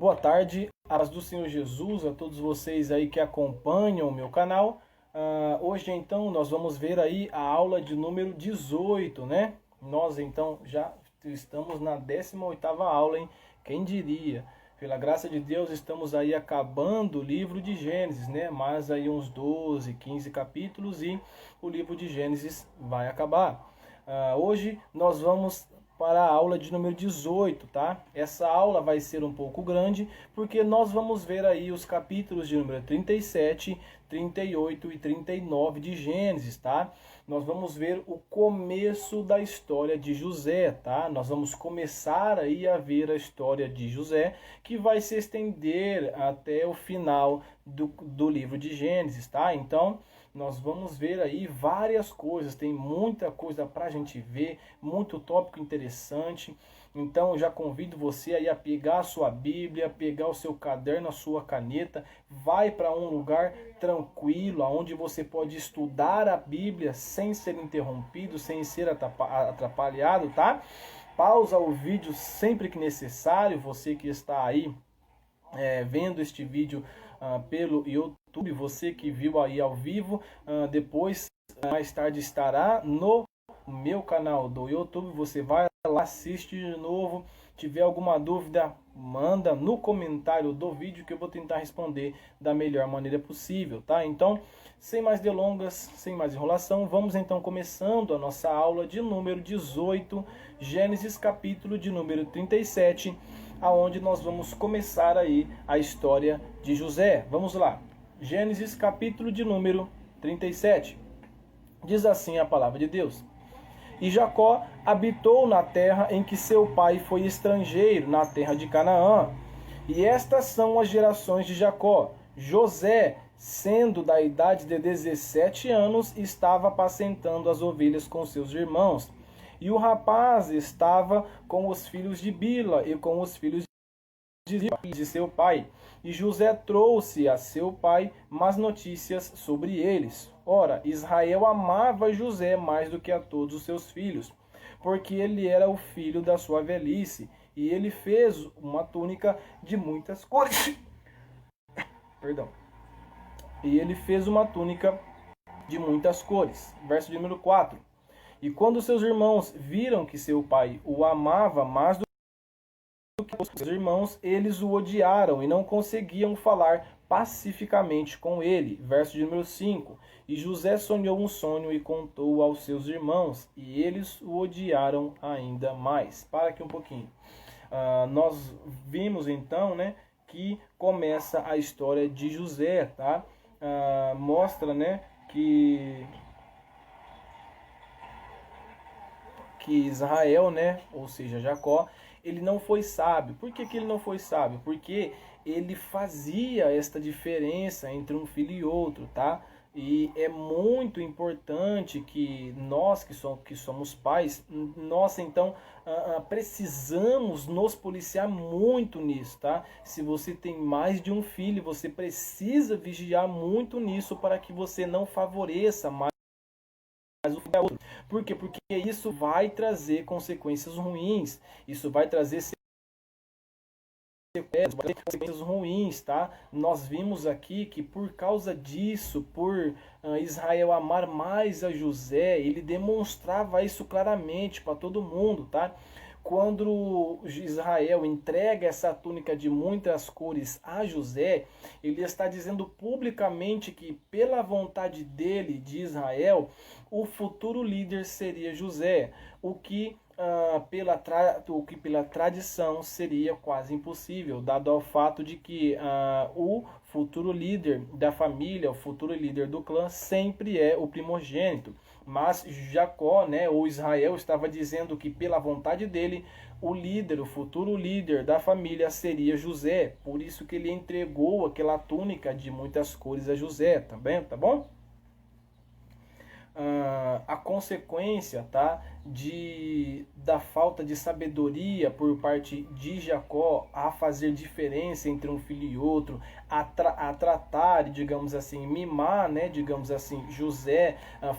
Boa tarde, a paz do Senhor Jesus, a todos vocês aí que acompanham o meu canal. Hoje então nós vamos ver aí a aula de número 18, né? Nós então já estamos na 18ª aula, hein? Quem diria? Pela graça de Deus estamos aí acabando o livro de Gênesis, né? Mais aí uns 12, 15 capítulos e o livro de Gênesis vai acabar. Hoje nós vamos para a aula de número 18, tá? Essa aula vai ser um pouco grande, porque nós vamos ver aí os capítulos de número 37, 38 e 39 de Gênesis, tá? Nós vamos ver o começo da história de José, tá? Nós vamos começar aí a ver a história de José, que vai se estender até o final do livro de Gênesis, tá? Então, nós vamos ver aí várias coisas, tem muita coisa para a gente ver, muito tópico interessante. Então já convido você aí a pegar a sua Bíblia, pegar o seu caderno, a sua caneta, vai para um lugar tranquilo, onde você pode estudar a Bíblia sem ser interrompido, sem ser atrapalhado, tá? Pausa o vídeo sempre que necessário, você que está aí vendo este vídeo pelo YouTube, você que viu aí ao vivo, depois mais tarde estará no meu canal do YouTube, você vai lá, assiste de novo, tiver alguma dúvida, manda no comentário do vídeo que eu vou tentar responder da melhor maneira possível, tá? Então, sem mais delongas, sem mais enrolação, vamos então começando a nossa aula de número 18, Gênesis capítulo de número 37, aonde nós vamos começar aí a história de José. Vamos lá. Gênesis capítulo de número 37. Diz assim a palavra de Deus: E Jacó habitou na terra em que seu pai foi estrangeiro, na terra de Canaã. E estas são as gerações de Jacó. José, sendo da idade de 17 anos, estava apacentando as ovelhas com seus irmãos. E o rapaz estava com os filhos de Bila e com os filhos de seu pai. E José trouxe a seu pai más notícias sobre eles. Ora, Israel amava José mais do que a todos os seus filhos, porque ele era o filho da sua velhice. E ele fez uma túnica de muitas cores. Perdão. E ele fez uma túnica de muitas cores. Verso de número 4. E quando seus irmãos viram que seu pai o amava mais do que os seus irmãos, eles o odiaram e não conseguiam falar pacificamente com ele. Verso de número 5. E José sonhou um sonho e contou aos seus irmãos, e eles o odiaram ainda mais. Para aqui um pouquinho. Nós vimos então, né, que começa a história de José, tá? Mostra, né, que Israel, né, ou seja, Jacó, ele não foi sábio. Por que ele não foi sábio? Porque ele fazia esta diferença entre um filho e outro, tá? E é muito importante que nós que somos pais, nós então precisamos nos policiar muito nisso, tá? Se você tem mais de um filho, você precisa vigiar muito nisso para que você não favoreça mais o filho da outra. Por quê? Porque isso vai trazer consequências ruins, isso vai trazer consequências ruins, tá? Nós vimos aqui que por causa disso, por Israel amar mais a José, ele demonstrava isso claramente para todo mundo, tá? Quando Israel entrega essa túnica de muitas cores a José, ele está dizendo publicamente que pela vontade dele, de Israel, o futuro líder seria José, o que pela tradição seria quase impossível, dado ao fato de que o futuro líder da família, o futuro líder do clã, sempre é o primogênito. Mas Jacó, né, ou Israel, estava dizendo que pela vontade dele, o líder, o futuro líder da família seria José. Por isso que ele entregou aquela túnica de muitas cores a José, tá bem? Tá bom? A consequência, tá, da falta de sabedoria por parte de Jacó a fazer diferença entre um filho e outro, a tratar, digamos assim, mimar, né, digamos assim, José,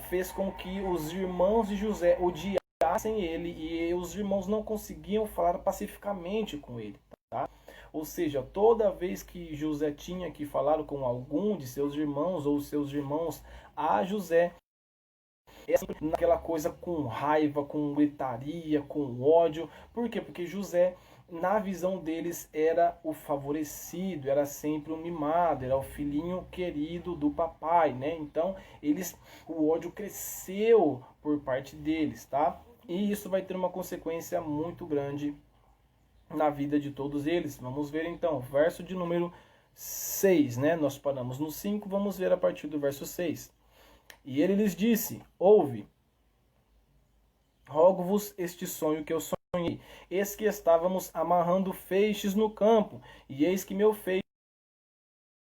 fez com que os irmãos de José odiassem ele e os irmãos não conseguiam falar pacificamente com ele, tá? Ou seja, toda vez que José tinha que falar com algum de seus irmãos ou seus irmãos a José, naquela coisa com raiva, com gritaria, com ódio. Por quê? Porque José, na visão deles, era o favorecido, era sempre o mimado, era o filhinho querido do papai, né? Então, o ódio cresceu por parte deles, tá? E isso vai ter uma consequência muito grande na vida de todos eles. Vamos ver então, verso de número 6, né? Nós paramos no 5, vamos ver a partir do verso 6. E ele lhes disse: ouve, rogo-vos este sonho que eu sonhei. Eis que estávamos amarrando feixes no campo, e eis que meu feixe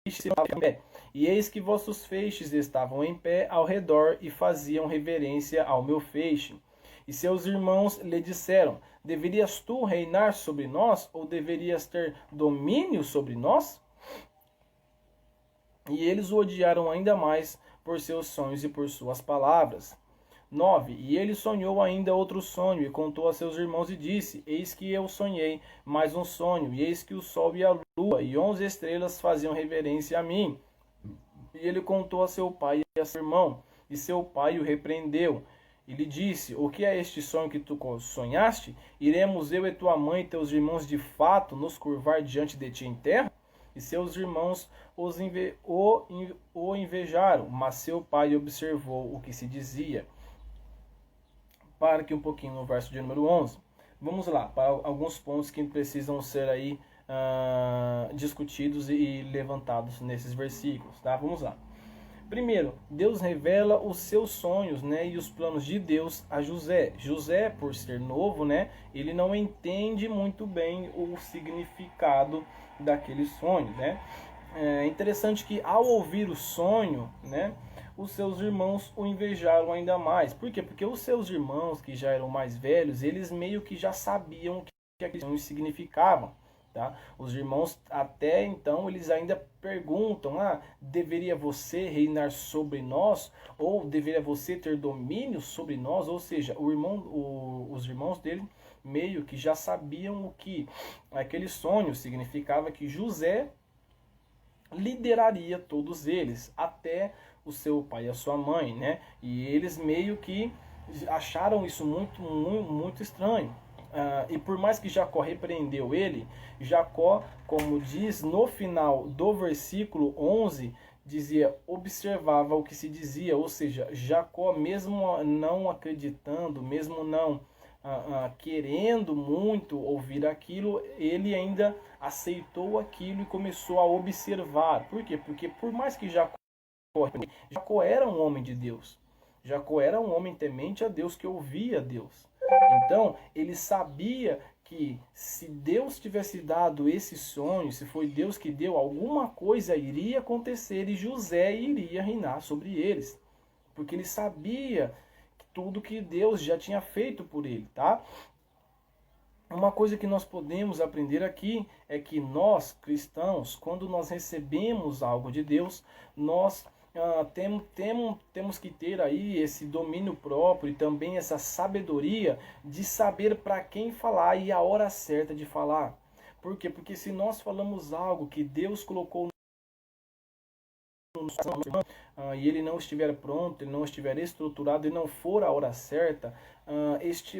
estava em pé. E eis que vossos feixes estavam em pé ao redor e faziam reverência ao meu feixe. E seus irmãos lhe disseram: deverias tu reinar sobre nós, ou deverias ter domínio sobre nós? E eles o odiaram ainda mais por seus sonhos e por suas palavras. 9. E ele sonhou ainda outro sonho, e contou a seus irmãos, e disse: eis que eu sonhei mais um sonho, e eis que o sol e a lua e 11 estrelas faziam reverência a mim. E ele contou a seu pai e a seu irmão, e seu pai o repreendeu. E lhe disse: o que é este sonho que tu sonhaste? Iremos eu e tua mãe e teus irmãos de fato nos curvar diante de ti em terra? E seus irmãos o invejaram, mas seu pai observou o que se dizia. Para aqui um pouquinho no verso de número 11. Vamos lá, para alguns pontos que precisam ser aí discutidos e levantados nesses versículos, tá? Vamos lá. Primeiro, Deus revela os seus sonhos, né, e os planos de Deus a José. José, por ser novo, né, ele não entende muito bem o significado daqueles sonhos, né? É interessante que ao ouvir o sonho, né, os seus irmãos o invejaram ainda mais. Por quê? Porque os seus irmãos, que já eram mais velhos, eles meio que já sabiam o que aqueles sonhos significavam. Tá? Os irmãos até então eles ainda perguntam: deveria você reinar sobre nós, ou deveria você ter domínio sobre nós? Ou seja, os irmãos dele meio que já sabiam o que aquele sonho significava, que José lideraria todos eles, até o seu pai e a sua mãe, né? E eles meio que acharam isso muito estranho. E por mais que Jacó repreendeu ele, Jacó, como diz no final do versículo 11, dizia: observava o que se dizia. Ou seja, Jacó, mesmo não acreditando, mesmo não querendo muito ouvir aquilo, ele ainda aceitou aquilo e começou a observar. Por quê? Porque por mais que Jacó era um homem de Deus, Jacó era um homem temente a Deus, que ouvia a Deus. Então, ele sabia que se Deus tivesse dado esse sonho, se foi Deus que deu, alguma coisa iria acontecer e José iria reinar sobre eles. Porque ele sabia tudo que Deus já tinha feito por ele, tá? Uma coisa que nós podemos aprender aqui é que nós, cristãos, quando nós recebemos algo de Deus, nós temos que ter aí esse domínio próprio e também essa sabedoria de saber para quem falar e a hora certa de falar. Por quê? Porque se nós falamos algo que Deus colocou e ele não estiver pronto, ele não estiver estruturado e não for a hora certa,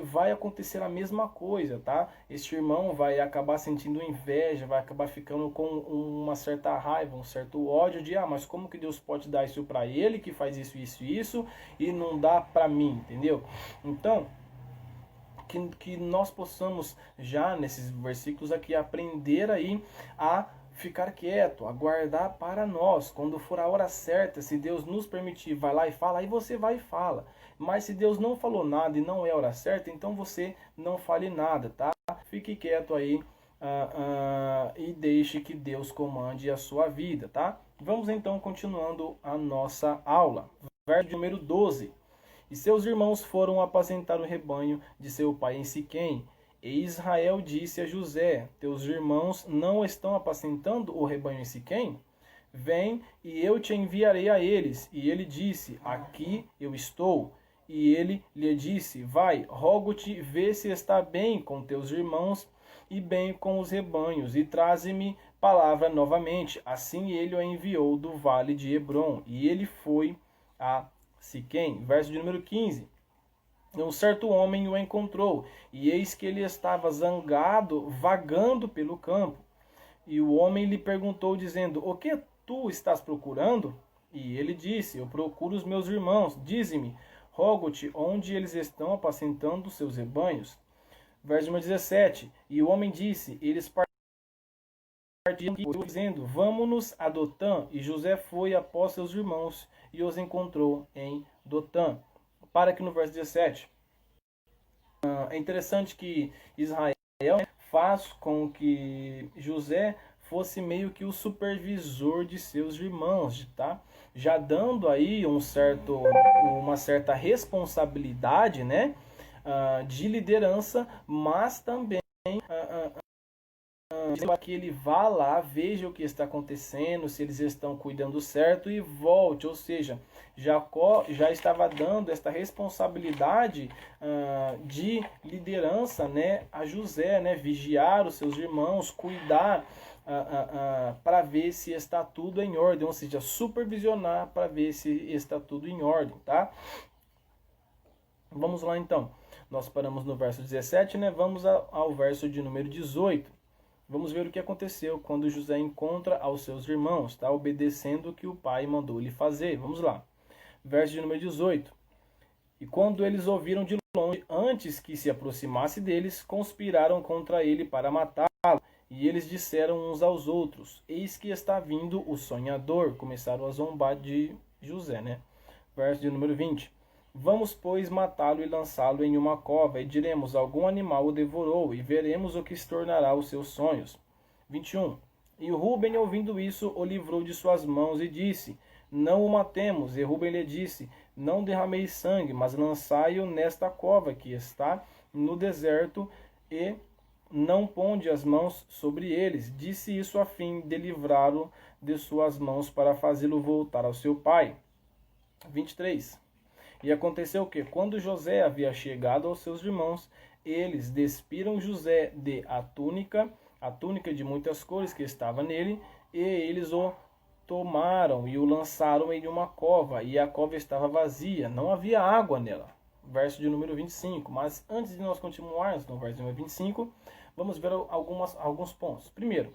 vai acontecer a mesma coisa, tá? Este irmão vai acabar sentindo inveja, vai acabar ficando com uma certa raiva, um certo ódio de: mas como que Deus pode dar isso para ele, que faz isso e não dá para mim, entendeu? Então, que nós possamos já nesses versículos aqui aprender aí a ficar quieto, aguardar para nós. Quando for a hora certa, se Deus nos permitir, vai lá e fala, aí você vai e fala. Mas se Deus não falou nada e não é a hora certa, então você não fale nada, tá? Fique quieto aí e deixe que Deus comande a sua vida, tá? Vamos então continuando a nossa aula. Verso número 12. E seus irmãos foram apacentar o rebanho de seu pai em Siquém. E Israel disse a José: teus irmãos não estão apacentando o rebanho em Siquém? Vem, e eu te enviarei a eles. E ele disse: aqui eu estou. E ele lhe disse: vai, rogo-te, vê se está bem com teus irmãos e bem com os rebanhos, e traze-me palavra novamente. Assim ele o enviou do vale de Hebrom, e ele foi a Siquém. Verso de número 15. Um certo homem o encontrou, e eis que ele estava zangado, vagando pelo campo. E o homem lhe perguntou, dizendo: O que tu estás procurando? E ele disse: Eu procuro os meus irmãos. Dize-me, rogo-te, onde eles estão apacentando os seus rebanhos. Verso número 17. E o homem disse: Eles partiram, dizendo: Vamos-nos a Dotã. E José foi após seus irmãos e os encontrou em Dotã. Para aqui no verso 17. É interessante que Israel faz com que José fosse meio que o supervisor de seus irmãos, tá? Já dando aí uma certa responsabilidade, né, de liderança, mas também para que ele vá lá, veja o que está acontecendo, se eles estão cuidando certo e volte. Ou seja, Jacó já estava dando esta responsabilidade de liderança, né, a José, né, vigiar os seus irmãos, cuidar para ver se está tudo em ordem, ou seja, supervisionar para ver se está tudo em ordem, tá? Vamos lá então. Nós paramos no verso 17, né? Vamos ao verso de número 18. Vamos ver o que aconteceu quando José encontra aos seus irmãos, tá? Obedecendo o que o pai mandou lhe fazer. Vamos lá. Verso de número 18. E quando eles ouviram de longe, antes que se aproximasse deles, conspiraram contra ele para matá-lo. E eles disseram uns aos outros: Eis que está vindo o sonhador. Começaram a zombar de José, né? Verso de número 20. Vamos, pois, matá-lo e lançá-lo em uma cova, e diremos: algum animal o devorou, e veremos o que se tornará os seus sonhos. 21. E Rúben, ouvindo isso, o livrou de suas mãos e disse: Não o matemos. E Rúben lhe disse: Não derrameis sangue, mas lançai-o nesta cova que está no deserto, e não ponde as mãos sobre eles. Disse isso a fim de livrá-lo de suas mãos, para fazê-lo voltar ao seu pai. 23. E aconteceu que, quando José havia chegado aos seus irmãos, eles despiram José de a túnica de muitas cores que estava nele, e eles o tomaram e o lançaram em uma cova, e a cova estava vazia, não havia água nela. Verso de número 25. Mas antes de nós continuarmos no verso de número 25, vamos ver alguns pontos. Primeiro,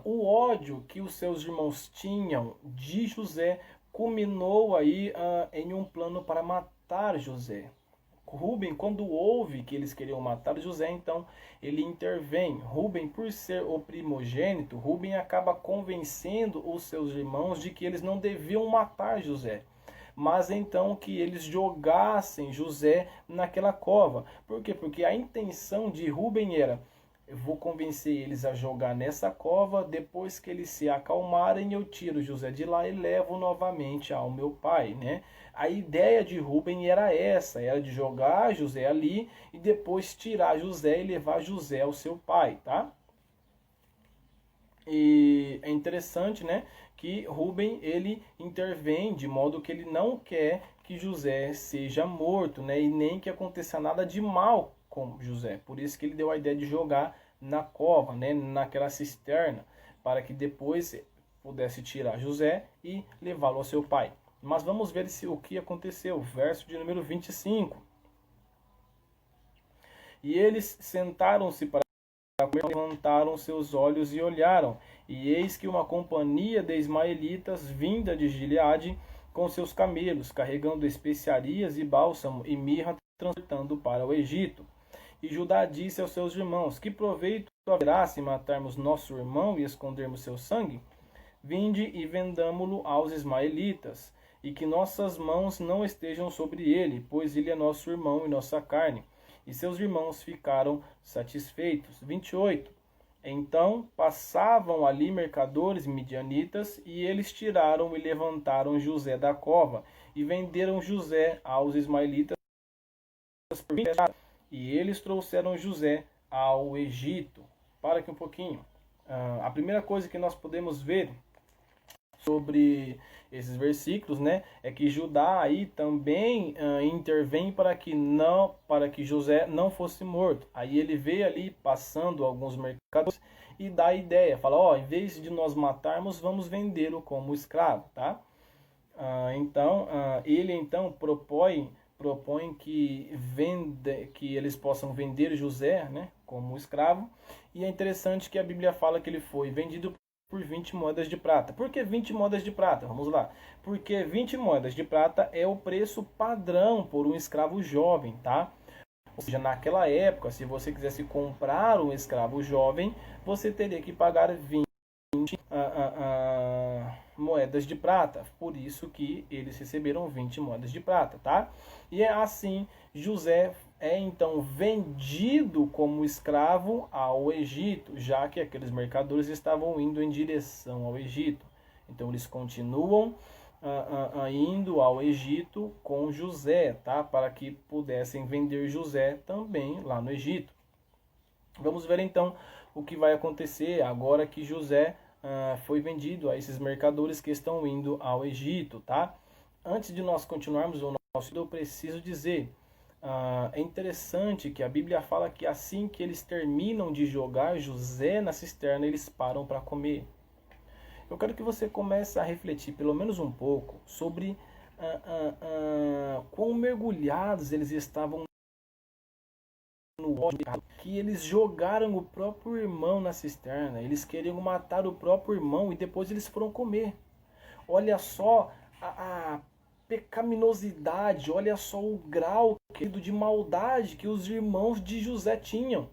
o ódio que os seus irmãos tinham de José culminou aí em um plano para matar José. Rúben, quando ouve que eles queriam matar José, então ele intervém. Rúben, por ser o primogênito, Rúben acaba convencendo os seus irmãos de que eles não deviam matar José, mas então que eles jogassem José naquela cova. Por quê? Porque a intenção de Rúben era: eu vou convencer eles a jogar nessa cova, depois que eles se acalmarem, eu tiro José de lá e levo novamente ao meu pai, né? A ideia de Rúben era essa, era de jogar José ali e depois tirar José e levar José ao seu pai, tá? E é interessante, né, que Rúben, ele intervém de modo que ele não quer que José seja morto, né, e nem que aconteça nada de mal com José. Por isso que ele deu a ideia de jogar na cova, né, naquela cisterna, para que depois pudesse tirar José e levá-lo ao seu pai. Mas vamos ver o que aconteceu. Verso de número 25. E eles sentaram-se para comer, levantaram seus olhos e olharam, e eis que uma companhia de ismaelitas vinda de Gileade com seus camelos, carregando especiarias e bálsamo e mirra, transportando para o Egito. E Judá disse aos seus irmãos: Que proveito haverá se matarmos nosso irmão e escondermos seu sangue? Vinde e vendamo-lo aos ismaelitas, e que nossas mãos não estejam sobre ele, pois ele é nosso irmão e nossa carne. E seus irmãos ficaram satisfeitos. 28. Então passavam ali mercadores midianitas, e eles tiraram e levantaram José da cova, e venderam José aos ismaelitas por 20 reais. E eles trouxeram José ao Egito. Para aqui um pouquinho. A primeira coisa que nós podemos ver sobre esses versículos, né, é que Judá aí também intervém para que José não fosse morto. Aí ele vê ali passando alguns mercadores e dá a ideia, fala, ó, em vez de nós matarmos, vamos vendê-lo como escravo, tá? Ele então propõe que eles possam vender José, né, como escravo. E é interessante que a Bíblia fala que ele foi vendido por 20 moedas de prata. Por que 20 moedas de prata? Vamos lá. Porque 20 moedas de prata é o preço padrão por um escravo jovem, tá? Ou seja, naquela época, se você quisesse comprar um escravo jovem, você teria que pagar 20 moedas de prata. Por isso que eles receberam 20 moedas de prata, tá? E é assim, José é então vendido como escravo ao Egito, já que aqueles mercadores estavam indo em direção ao Egito. Então eles continuam indo ao Egito com José, tá? Para que pudessem vender José também lá no Egito. Vamos ver então o que vai acontecer agora que José foi vendido a esses mercadores que estão indo ao Egito, tá? Antes de nós continuarmos o nosso estudo, eu preciso dizer, é interessante que a Bíblia fala que assim que eles terminam de jogar José na cisterna, eles param para comer. Eu quero que você comece a refletir pelo menos um pouco sobre quão mergulhados eles estavam no ódio, que eles jogaram o próprio irmão na cisterna. Eles queriam matar o próprio irmão e depois eles foram comer. Olha só a pecaminosidade, olha só o grau de maldade que os irmãos de José tinham.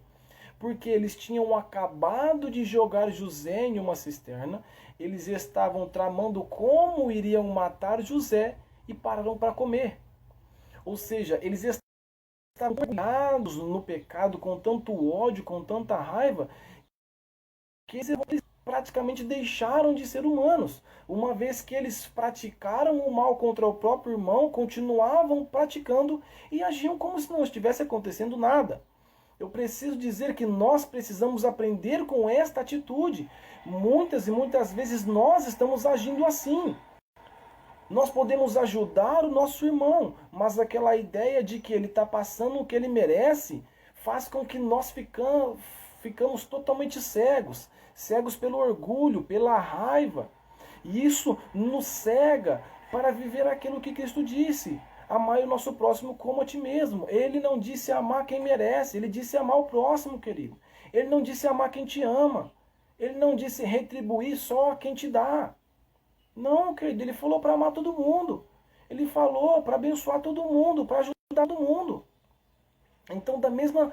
Porque eles tinham acabado de jogar José em uma cisterna, eles estavam tramando como iriam matar José e pararam para comer. Ou seja, eles estavam mergulhados no pecado com tanto ódio, com tanta raiva, que eles praticamente deixaram de ser humanos. Uma vez que eles praticaram o mal contra o próprio irmão, continuavam praticando e agiam como se não estivesse acontecendo nada. Eu preciso dizer que nós precisamos aprender com esta atitude. Muitas e muitas vezes nós estamos agindo assim. Nós podemos ajudar o nosso irmão, mas aquela ideia de que ele está passando o que ele merece faz com que nós ficamos totalmente cegos. Cegos pelo orgulho, pela raiva. E isso nos cega para viver aquilo que Cristo disse. Amai o nosso próximo como a ti mesmo. Ele não disse amar quem merece, ele disse amar o próximo, querido. Ele não disse amar quem te ama. Ele não disse retribuir só a quem te dá. Não, querido, ele falou para amar todo mundo. Ele falou para abençoar todo mundo, para ajudar todo mundo. Então, da mesma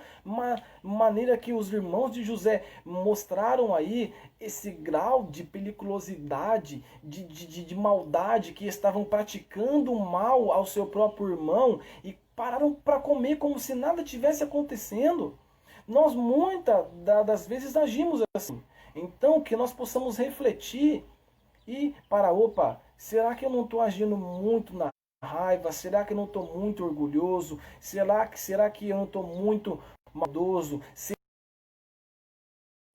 maneira que os irmãos de José mostraram aí esse grau de periculosidade, de maldade, que estavam praticando mal ao seu próprio irmão e pararam para comer como se nada tivesse acontecendo, nós muitas das vezes agimos assim. Então, que nós possamos refletir e será que eu não estou agindo muito na raiva? Será que eu não estou muito orgulhoso? Será que eu não estou muito maldoso?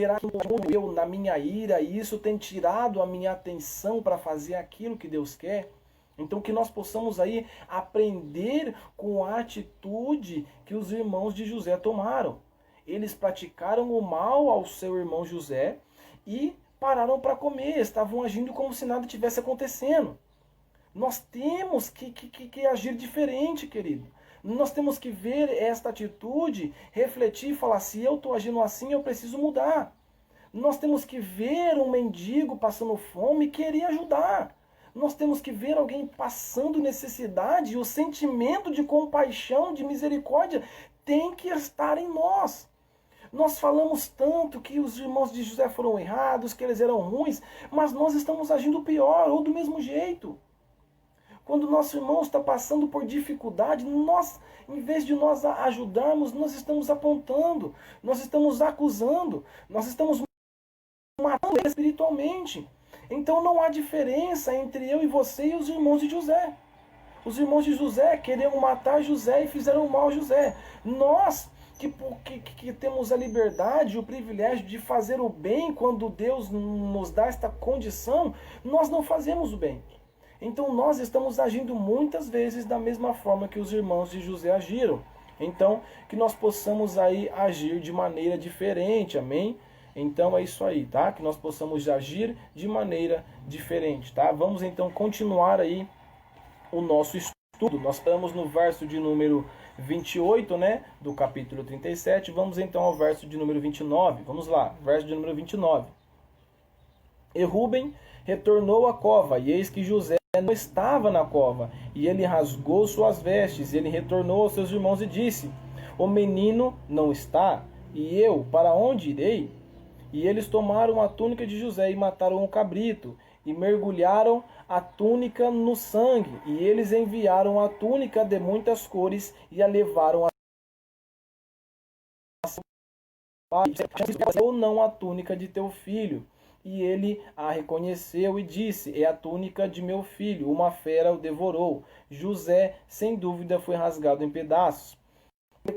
Será que eu na minha ira e isso tem tirado a minha atenção para fazer aquilo que Deus quer? Então que nós possamos aí aprender com a atitude que os irmãos de José tomaram. Eles praticaram o mal ao seu irmão José e pararam para comer, estavam agindo como se nada tivesse acontecendo. Nós temos que agir diferente, querido. Nós temos que ver esta atitude, refletir e falar, se eu estou agindo assim, eu preciso mudar. Nós temos que ver um mendigo passando fome e querer ajudar. Nós temos que ver alguém passando necessidade e o sentimento de compaixão, de misericórdia tem que estar em nós. Nós falamos tanto que os irmãos de José foram errados, que eles eram ruins, mas nós estamos agindo pior ou do mesmo jeito. Quando nosso irmão está passando por dificuldade, nós, em vez de nós ajudarmos, nós estamos apontando, nós estamos acusando, nós estamos matando ele espiritualmente. Então não há diferença entre eu e você e os irmãos de José. Os irmãos de José queriam matar José e fizeram mal a José. Nós, que que temos a liberdade e o privilégio de fazer o bem quando Deus nos dá esta condição, nós não fazemos o bem. Então nós estamos agindo muitas vezes da mesma forma que os irmãos de José agiram. Então, que nós possamos aí agir de maneira diferente, amém? Então é isso aí, tá? Que nós possamos agir de maneira diferente, tá? Vamos então continuar aí o nosso estudo. Nós estamos no verso de número 28, né, do capítulo 37. Vamos então ao verso de número 29. Vamos lá, verso de número 29. E Rúben retornou à cova, e eis que José não estava na cova, e ele rasgou suas vestes, e ele retornou aos seus irmãos e disse: o menino não está, e eu para onde irei? E eles tomaram a túnica de José e mataram o cabrito, e mergulharam a túnica no sangue, e eles enviaram a túnica de muitas cores e a levaram a ou não a túnica de teu filho. E ele a reconheceu e disse: é a túnica de meu filho, uma fera o devorou. José, sem dúvida, foi rasgado em pedaços.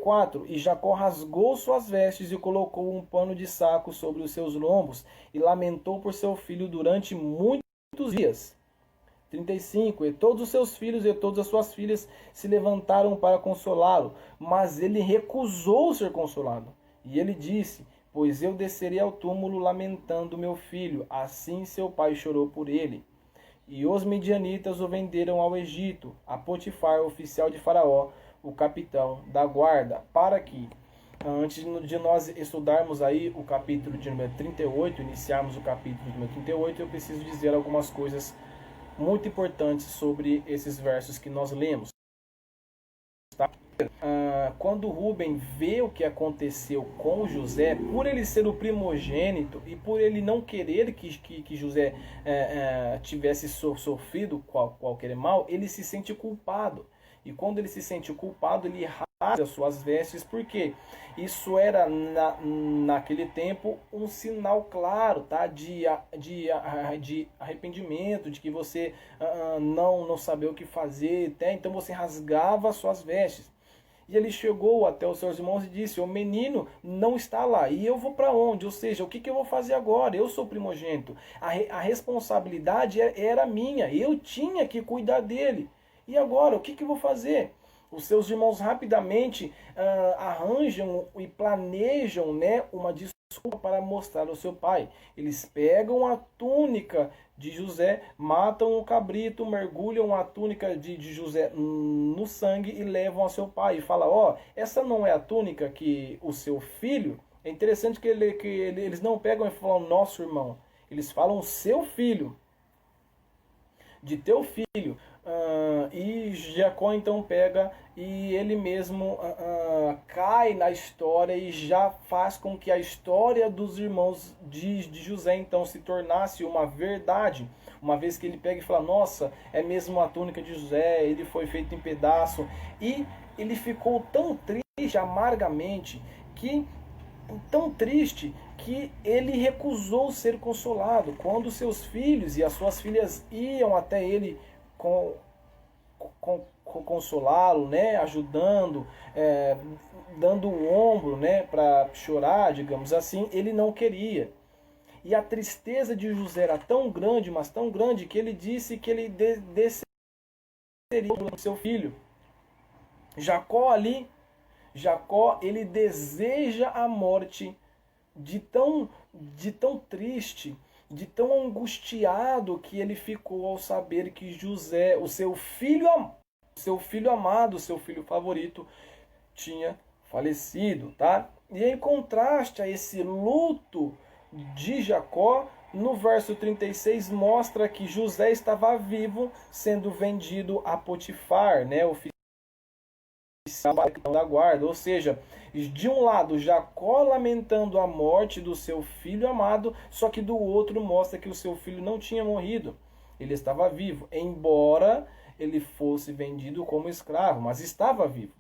4. E Jacó rasgou suas vestes e colocou um pano de saco sobre os seus lombos, e lamentou por seu filho durante muitos dias. 35. E todos os seus filhos e todas as suas filhas se levantaram para consolá-lo, mas ele recusou ser consolado. E ele disse: pois eu descerei ao túmulo lamentando meu filho. Assim seu pai chorou por ele. E os midianitas o venderam ao Egito, a Potifar, oficial de Faraó, o capitão da guarda. Para que, antes de nós estudarmos aí o capítulo de número 38, iniciarmos o capítulo de número 38, eu preciso dizer algumas coisas muito importantes sobre esses versos que nós lemos. Tá? Quando Rúben vê o que aconteceu com José, por ele ser o primogênito e por ele não querer que José tivesse sofrido qualquer mal, ele se sente culpado. E quando ele se sente culpado, ele rasga suas vestes, porque isso era, naquele tempo, um sinal claro, tá? de arrependimento, de que você não sabia o que fazer, tá? Então você rasgava suas vestes. E ele chegou até os seus irmãos e disse: o menino não está lá, e eu vou para onde? Ou seja, o que eu vou fazer agora? Eu sou primogênito. A responsabilidade era minha, eu tinha que cuidar dele. E agora, o que eu vou fazer? Os seus irmãos rapidamente arranjam e planejam, né, uma desculpa para mostrar ao seu pai. Eles pegam a túnica de José, matam o cabrito, mergulham a túnica de José no sangue e levam ao seu pai. E fala: ó, essa não é a túnica que o seu filho... É interessante que eles não pegam e falam nosso irmão. Eles falam seu filho, de teu filho. E Jacó então pega e ele mesmo cai na história e já faz com que a história dos irmãos de José então se tornasse uma verdade, uma vez que ele pega e fala: nossa, é mesmo a túnica de José, ele foi feito em pedaço. E ele ficou tão triste amargamente, tão triste, que ele recusou ser consolado. Quando seus filhos e as suas filhas iam até ele consolá-lo, né, ajudando, dando o ombro, né, para chorar, digamos assim, ele não queria. E a tristeza de José era tão grande, mas tão grande, que ele disse que ele desceria o seu filho. Jacó, ele deseja a morte de tão triste, de tão angustiado que ele ficou ao saber que José, o seu filho amado, seu filho favorito, tinha falecido, tá? E em contraste a esse luto de Jacó, no verso 36 mostra que José estava vivo, sendo vendido a Potifar, né, o da guarda. Ou seja, de um lado Jacó lamentando a morte do seu filho amado, só que do outro mostra que o seu filho não tinha morrido, ele estava vivo, embora ele fosse vendido como escravo, mas estava vivo.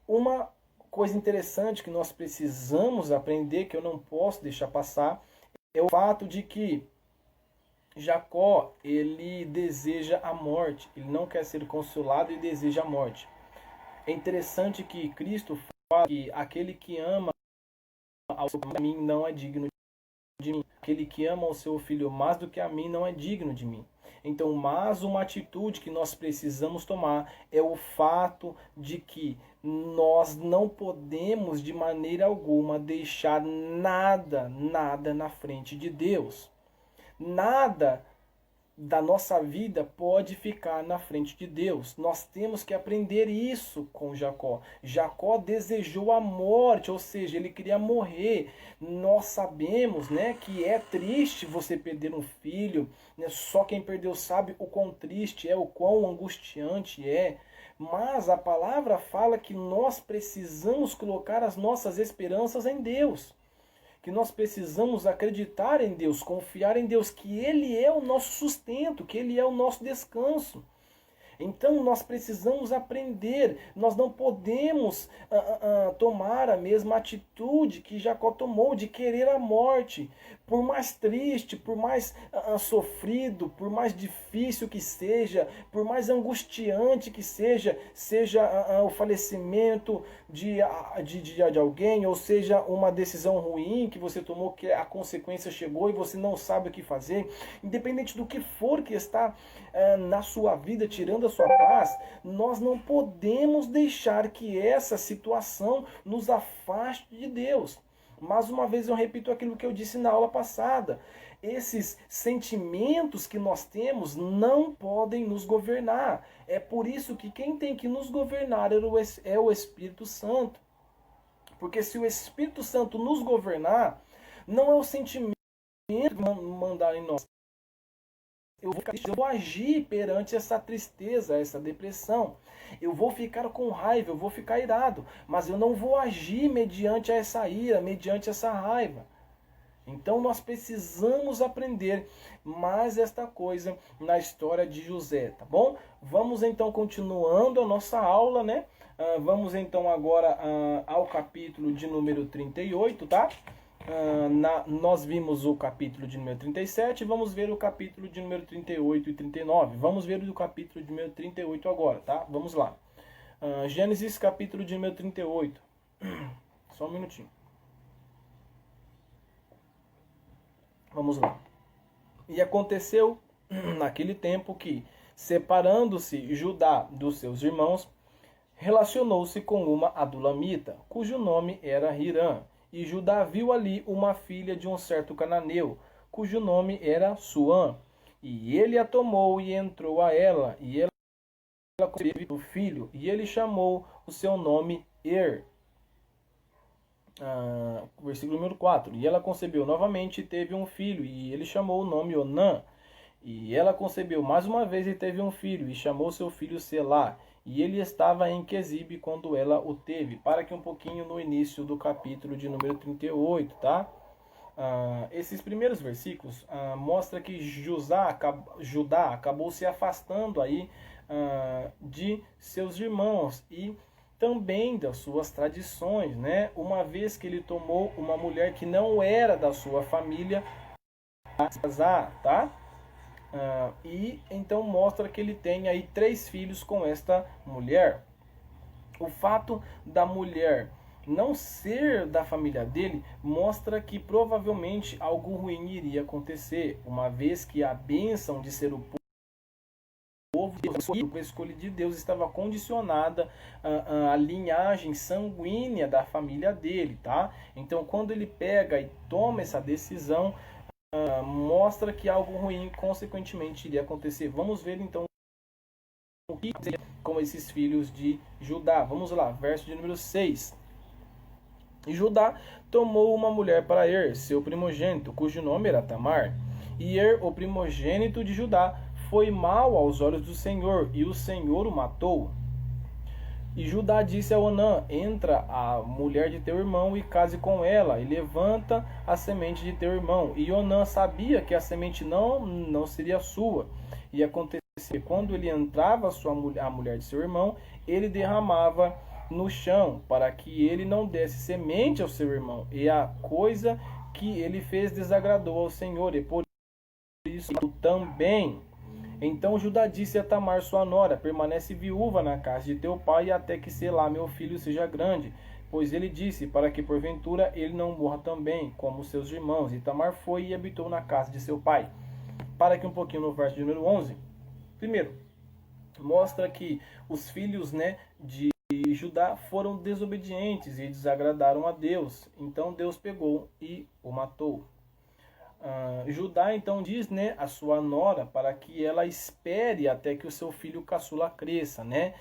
Uma coisa interessante que nós precisamos aprender, que eu não posso deixar passar, é o fato de que Jacó, ele deseja a morte, ele não quer ser consolado e deseja a morte. É interessante que Cristo fala que aquele que ama ao seu filho a mim não é digno de mim. Aquele que ama o seu filho mais do que a mim não é digno de mim. Então, mas uma atitude que nós precisamos tomar é o fato de que nós não podemos de maneira alguma deixar nada na frente de Deus. Nada da nossa vida pode ficar na frente de Deus. Nós temos que aprender isso com Jacó. Jacó desejou a morte, ou seja, ele queria morrer. Nós sabemos, né, que é triste você perder um filho, né? Só quem perdeu sabe o quão triste é, o quão angustiante é. Mas a palavra fala que nós precisamos colocar as nossas esperanças em Deus. Que nós precisamos acreditar em Deus, confiar em Deus, que Ele é o nosso sustento, que Ele é o nosso descanso. Então nós precisamos aprender, nós não podemos tomar a mesma atitude que Jacó tomou, de querer a morte. Por mais triste, por mais sofrido, por mais difícil que seja, por mais angustiante que seja o falecimento de alguém, ou seja, uma decisão ruim que você tomou, que a consequência chegou e você não sabe o que fazer, independente do que for que está na sua vida, tirando a sua paz, nós não podemos deixar que essa situação nos afaste de Deus. Mais uma vez eu repito aquilo que eu disse na aula passada. Esses sentimentos que nós temos não podem nos governar. É por isso que quem tem que nos governar é o Espírito Santo. Porque se o Espírito Santo nos governar, não é o sentimento que mandar em nós. Eu vou agir perante essa tristeza, essa depressão. Eu vou ficar com raiva, eu vou ficar irado. Mas eu não vou agir mediante essa ira, mediante essa raiva. Então nós precisamos aprender mais esta coisa na história de José, tá bom? Vamos então continuando a nossa aula, né? Vamos então agora ao capítulo de número 38, tá? Nós vimos o capítulo de número 37, vamos ver o capítulo de número 38 e 39. Vamos ver o capítulo de número 38 agora, tá? Vamos lá. Gênesis capítulo de número 38. Só um minutinho. Vamos lá. E aconteceu naquele tempo que, separando-se Judá dos seus irmãos, relacionou-se com uma adulamita, cujo nome era Hirã. E Judá viu ali uma filha de um certo cananeu, cujo nome era Suã. E ele a tomou e entrou a ela, e ela concebeu o filho, e ele chamou o seu nome versículo número 4. E ela concebeu novamente e teve um filho, e ele chamou o nome Onã. E ela concebeu mais uma vez e teve um filho, e chamou seu filho Selá. E ele estava em Quezibe quando ela o teve. Para aqui um pouquinho no início do capítulo de número 38, tá? Esses primeiros versículos mostram que Judá acabou se afastando aí de seus irmãos e também das suas tradições, né? Uma vez que ele tomou uma mulher que não era da sua família para casar, tá? E então mostra que ele tem aí 3 filhos com esta mulher. O fato da mulher não ser da família dele mostra que provavelmente algo ruim iria acontecer, uma vez que a bênção de ser o povo o escolha de Deus estava condicionada à linhagem sanguínea da família dele, tá? Então quando ele pega e toma essa decisão, mostra que algo ruim consequentemente iria acontecer. Vamos ver então o que com esses filhos de Judá. Vamos lá, verso de número 6. E Judá tomou uma mulher para seu primogênito, cujo nome era Tamar. E o primogênito de Judá, foi mau aos olhos do Senhor, e o Senhor o matou. E Judá disse a Onã: entra a mulher de teu irmão e case com ela, e levanta a semente de teu irmão. E Onã sabia que a semente não seria sua. E acontecia que quando ele entrava a mulher de seu irmão, ele derramava no chão, para que ele não desse semente ao seu irmão. E a coisa que ele fez desagradou ao Senhor, e por isso também. Então Judá disse a Tamar, sua nora: permanece viúva na casa de teu pai, até que Selá, meu filho, seja grande. pois ele disse, para que porventura ele não morra também, como seus irmãos. E Tamar foi e habitou na casa de seu pai. Para aqui um pouquinho no verso de número 11. Primeiro, mostra que os filhos, né, de Judá foram desobedientes e desagradaram a Deus. Então Deus pegou e o matou. Judá então diz, né, a sua nora para que ela espere até que o seu filho caçula cresça, né?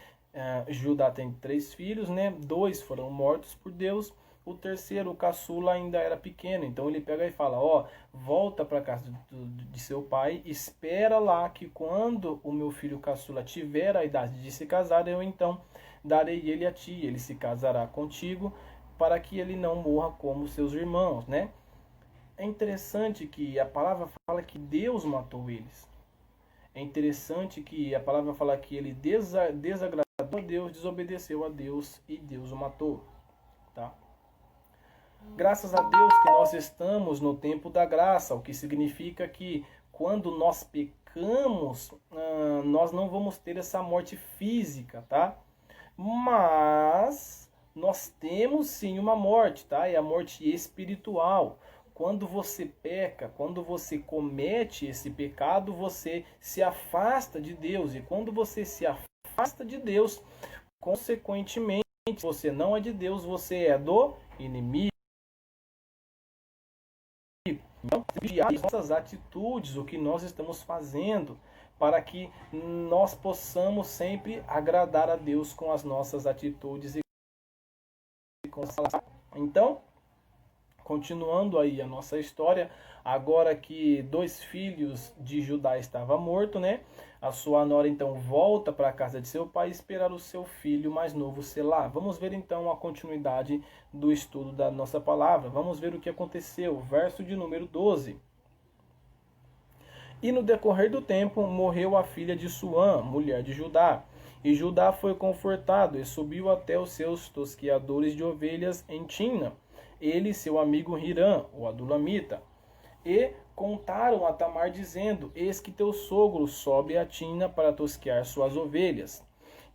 Judá tem 3 filhos, né? 2 foram mortos por Deus. O terceiro, o caçula, ainda era pequeno. Então ele pega e fala, ó, volta para casa de seu pai, espera lá que quando o meu filho caçula tiver a idade de se casar, eu então darei ele a ti, ele se casará contigo, para que ele não morra como seus irmãos, né? É interessante que a palavra fala que Deus matou eles. É interessante que a palavra fala que ele desagradou a Deus, desobedeceu a Deus e Deus o matou, tá? Graças a Deus que nós estamos no tempo da graça, o que significa que quando nós pecamos, nós não vamos ter essa morte física, tá? Mas nós temos sim uma morte, tá? É a morte espiritual. Quando você peca, quando você comete esse pecado, você se afasta de Deus. E quando você se afasta de Deus, consequentemente, você não é de Deus, você é do inimigo. Então, vigiar as nossas atitudes, o que nós estamos fazendo, para que nós possamos sempre agradar a Deus com as nossas atitudes e com as nossas... Então, continuando aí a nossa história, agora que 2 filhos de Judá estavam mortos, né? A sua nora então volta para a casa de seu pai esperar o seu filho mais novo Selá. Vamos ver então a continuidade do estudo da nossa palavra. Vamos ver o que aconteceu. Verso de número 12. E no decorrer do tempo morreu a filha de Suã, mulher de Judá. E Judá foi confortado e subiu até os seus tosquiadores de ovelhas em Tina, ele e seu amigo Hirã, o adulamita. E contaram a Tamar dizendo, eis que teu sogro sobe a Tina para tosquear suas ovelhas.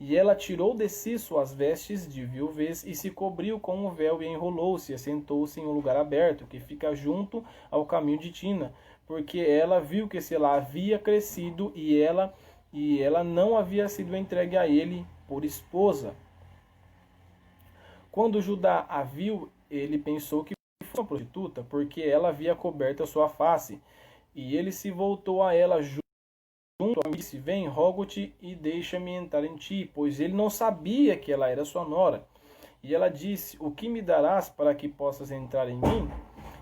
E ela tirou de si suas vestes de viuvez e se cobriu com um véu e enrolou-se e assentou-se em um lugar aberto, que fica junto ao caminho de Tina, porque ela viu que Selá havia crescido e ela não havia sido entregue a ele por esposa. Quando Judá a viu, ele pensou que fosse uma prostituta, porque ela havia coberto a sua face. E ele se voltou a ela junto a mim e disse, vem, rogo-te e deixa-me entrar em ti, pois ele não sabia que ela era sua nora. E ela disse, o que me darás para que possas entrar em mim?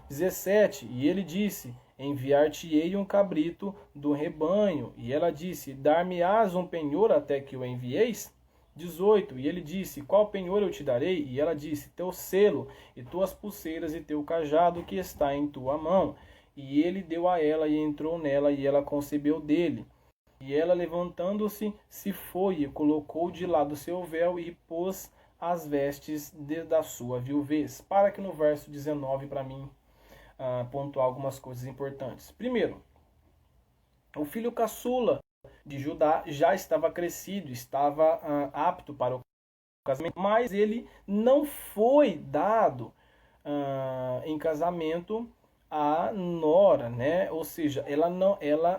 17. E ele disse, enviar-te-ei um cabrito do rebanho. E ela disse, dar-me-ás um penhor até que o envieis? 18. E ele disse, qual penhor eu te darei? E ela disse, teu selo, e tuas pulseiras, e teu cajado que está em tua mão. E ele deu a ela, e entrou nela, e ela concebeu dele. E ela, levantando-se, se foi, e colocou de lado seu véu, e pôs as vestes da sua viuvez. Para que no verso 19, para mim, pontuar algumas coisas importantes. Primeiro, o filho caçula de Judá já estava crescido, estava apto para o casamento, mas ele não foi dado em casamento à nora, né? Ou seja, ela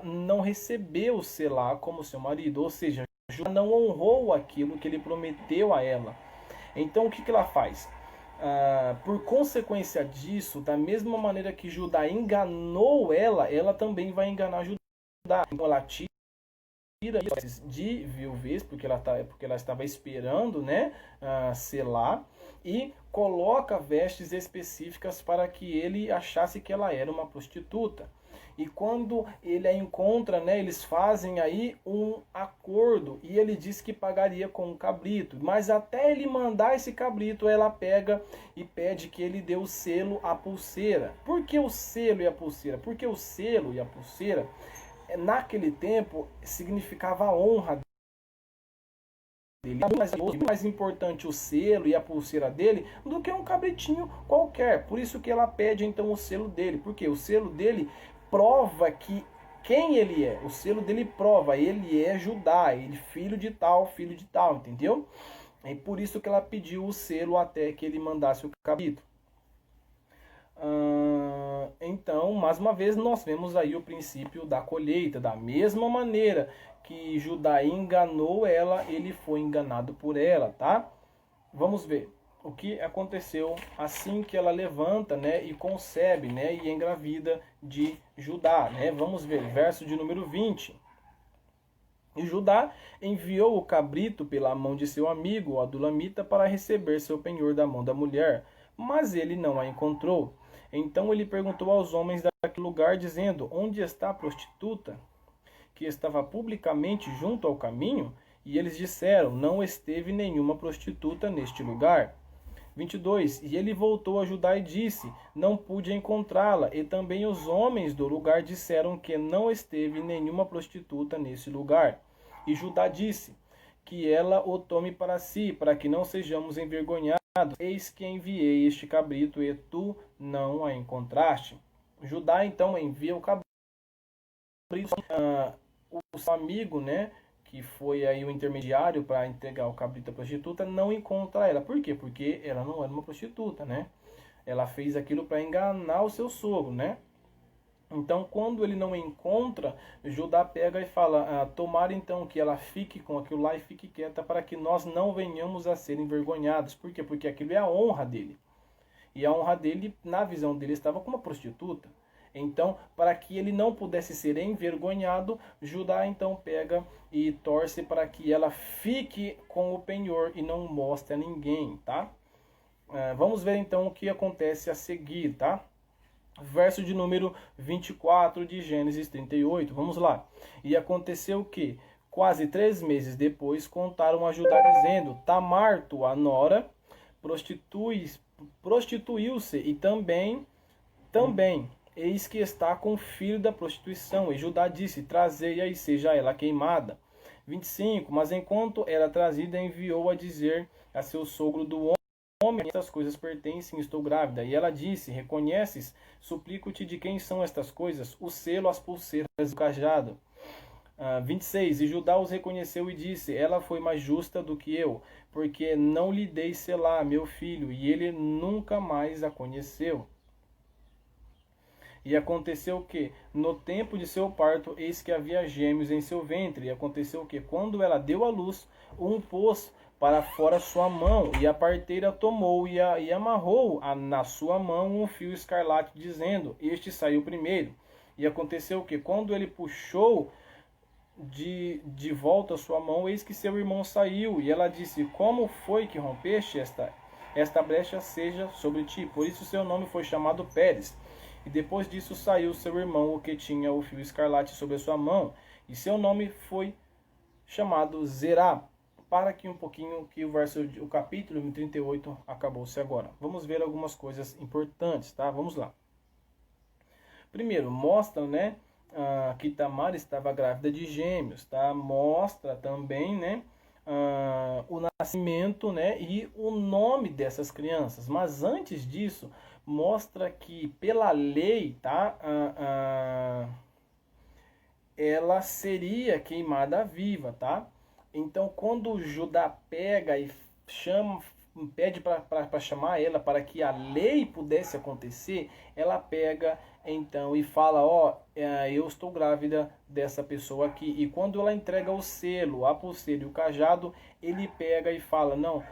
não recebeu Selá como seu marido, ou seja, Judá não honrou aquilo que ele prometeu a ela. Então o que ela faz? Por consequência disso, da mesma maneira que Judá enganou ela, ela também vai enganar Judá. Então ela tira de viuvez, porque ela estava esperando, né, Selá, e coloca vestes específicas para que ele achasse que ela era uma prostituta. E quando ele a encontra, né, eles fazem aí um acordo e ele diz que pagaria com um cabrito. Mas até ele mandar esse cabrito, ela pega e pede que ele dê o selo à pulseira. Por que o selo e a pulseira? Porque o selo e a pulseira, naquele tempo, significava a honra dele. É mais importante o selo e a pulseira dele do que um cabritinho qualquer. Por isso que ela pede então o selo dele. Porque o selo dele prova que quem ele é. O selo dele prova, ele é Judá, ele filho de tal, entendeu? E por isso que ela pediu o selo até que ele mandasse o cabrito. Então, mais uma vez, nós vemos aí o princípio da colheita. Da mesma maneira que Judá enganou ela, ele foi enganado por ela, tá? Vamos ver o que aconteceu assim que ela levanta, né, e concebe, né, e engravida de Judá, né? Vamos ver, verso de número 20. E Judá enviou o cabrito pela mão de seu amigo, o adulamita, para receber seu penhor da mão da mulher, mas ele não a encontrou. Então ele perguntou aos homens daquele lugar, dizendo: Onde está a prostituta que estava publicamente junto ao caminho? E eles disseram: Não esteve nenhuma prostituta neste lugar. 22. E ele voltou a Judá e disse: Não pude encontrá-la. E também os homens do lugar disseram que não esteve nenhuma prostituta nesse lugar. E Judá disse: Que ela o tome para si, para que não sejamos envergonhados. Eis que enviei este cabrito e tu não a encontraste. Judá então envia o cabrito. O seu amigo, né, que foi aí o intermediário para entregar o cabrito à prostituta, não encontra ela. Por quê? Porque ela não era uma prostituta, né? Ela fez aquilo para enganar o seu sogro, né? Então, quando ele não encontra, Judá pega e fala: tomara então que ela fique com aquilo lá e fique quieta, para que nós não venhamos a ser envergonhados. Por quê? Porque aquilo é a honra dele. E a honra dele, na visão dele, estava com uma prostituta. Então, para que ele não pudesse ser envergonhado, Judá então pega e torce para que ela fique com o penhor e não mostre a ninguém, tá? Vamos ver então o que acontece a seguir, tá? Verso de número 24 de Gênesis 38, vamos lá. E aconteceu que, quase 3 meses depois, contaram a Judá dizendo: Tamar, tua nora, prostituiu-se e também, eis que está com o filho da prostituição. E Judá disse: Trazei-a e seja ela queimada. 25. Mas enquanto era trazida, enviou a dizer a seu sogro do homem: Estas coisas pertencem, estou grávida. E ela disse: Reconheces? Suplico-te, de quem são estas coisas? O selo, as pulseiras, o cajado. 26. E Judá os reconheceu e disse: Ela foi mais justa do que eu, porque não lhe dei selar, meu filho, e ele nunca mais a conheceu. E aconteceu que, no tempo de seu parto, eis que havia gêmeos em seu ventre. E aconteceu que, quando ela deu à luz, um pôs para fora sua mão, e a parteira tomou e amarrou na sua mão um fio escarlate, dizendo: Este saiu primeiro. E aconteceu que, quando ele puxou de volta sua mão, eis que seu irmão saiu. E ela disse: Como foi que rompeste esta brecha seja sobre ti? Por isso seu nome foi chamado Pérez. E depois disso saiu seu irmão, o que tinha o fio escarlate sobre a sua mão, e seu nome foi chamado Zerá. Para aqui um pouquinho, que o capítulo 38 acabou-se agora. Vamos ver algumas coisas importantes, tá? Vamos lá. Primeiro, mostra, né, que Tamar estava grávida de gêmeos, tá? Mostra também, né, o nascimento, né, e o nome dessas crianças. Mas antes disso, mostra que pela lei, tá, ela seria queimada viva, tá? Então, quando Judá pega e pede para chamar ela para que a lei pudesse acontecer, ela pega então e fala: ó, eu estou grávida dessa pessoa aqui. E quando ela entrega o selo, a pulseira e o cajado, ele pega e fala: não,